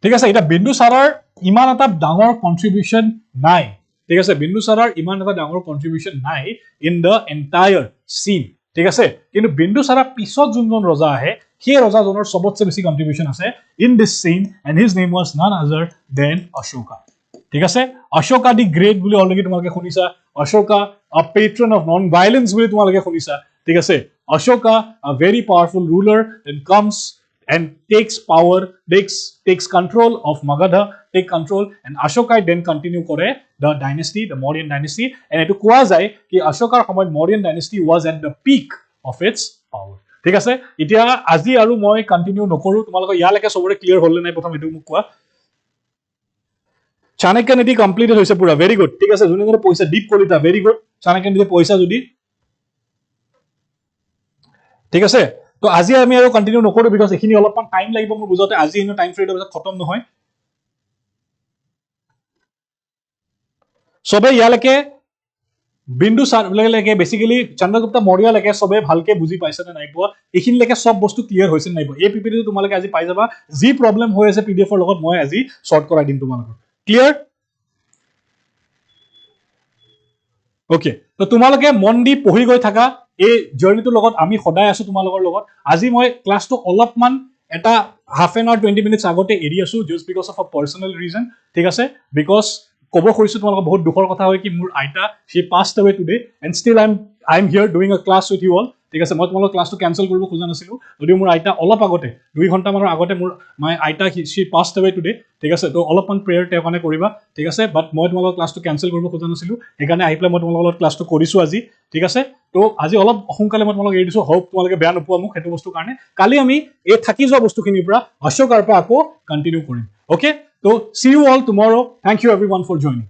ঠিক আছে এটা বিন্দুসাৰাৰ ইমান এটা ডাঙৰ কন্ট্ৰিবিউশন নাই ঠিক আছে বিন্দুসাৰাৰ ইমান এটা ডাঙৰ কন্ট্ৰিবিউশন নাই ইন দ্য এন্টায়াৰ সিন ঠিক আছে কিন্তু বিন্দুসাৰা পিছত যোনজন ৰজা আহে সেই ৰজাজনৰ সবতছে বেছি কন্ট্ৰিবিউশন আছে in this scene and his name was none other than Ashoka ঠিক আছে অশোকা দি গ্ৰেট বুলি অলৰেডি তোমালোকে শুনিছা অশোকা আ পেট্ৰন অফ নন ভায়োলেন্স বুলি তোমালোকে শুনিছা ঠিক আছে Ashoka a very powerful ruler then comes and takes control of Magadha, take control, and Ashoka then continue kore the dynasty, the Mauryan dynasty, and etu koa jay ki Ashokar samoyt Mauryan dynasty was at the peak of its power. ঠিক আছে এতিয়া আজি আৰু মই continue নকৰো তোমালোকৰ ইয়ালৈকে সবৰে ক্লিয়াৰ হল নাই প্ৰথম এটো মোক কোৱা চাণক্য নীতি কমপ্লিট হৈছে পুৰা ভেৰি গুড ঠিক আছে যোনে পইচা deep Kalita very good Chanakya নীতি পইচা যদি ঠিক আছে তো আজি আমি আৰু কন্টিনিউ নকৰো বিকজ এখিনি অলপমান টাইম লাগিব মোৰ বুজাতে আজি ইনো টাইম ফ্ৰেডৰ পিছত খতম নহয় সবে ইয়ালৈকে বিন্দুসাৰলৈকে বেসিক্যালি চন্দ্ৰগুপ্ত মৌৰ্যলৈকে সবে ভালকে বুজি পাইছে নে নাই পোৱা এখিনিলৈকে সব বস্তু ক্লিয়াৰ হৈছে নাই পোৱা এই পিপিটিটো তোমালোকে আজি পাই যাবা যি প্ৰবলেম হৈ আছে পিডিএফ ৰ লগত মই আজি সৰ্ট কৰাই দিম তোমালোকৰ ক্লিয়াৰ ওকে তো তোমালোকে মন দি পঢ়ি গৈ থাকা এই জাৰ্নিটোৰ লগত আমি সদায় আছো তোমালোকৰ লগত আজি মই ক্লাছটো অলপমান এটা হাফ এন আৱাৰ 20 মিনিটস আগতে এৰি আছো just because of a personal reason ঠিক আছে বিকজ কব খুজিছো তোমালোকৰ বহুত দুখৰ কথা হয় কি মোৰ আইতা she passed away today and still I'm here doing a class with you all ঠিক আছে মই তোমালোকৰ ক্লাছটো ক্যান্সেল কৰিব খোজা নাছিলো যদিও মোৰ আইতা অলপ আগতে 2 ঘণ্টা মানৰ আগতে মোৰ আইতা she passed away today ঠিক আছে তো অলপমান প্ৰেয়াৰ তেওঁ কাৰণে কৰিবা ঠিক আছে বাট মই তোমালোকৰ ক্লাছটো ক্যান্সেল কৰিব খোজা নাছিলো সেইকাৰণে আহি পেলাই মই তোমালোকৰ লগত ক্লাছটো কৰিছো আজি ঠিক আছে তো আজি অলপ সোনকালে মই তোমালোকক এৰি দিছো হোপ তোমালোকে বেয়া নোপোৱা মোক সেইটো বস্তু কাৰণে কালি আমি এই থাকি যোৱা বস্তুখিনিৰ পৰা অশোকাৰ পৰা আকৌ কন্টিনিউ কৰিম ওকে তো see you all tomorrow thank you everyone for joining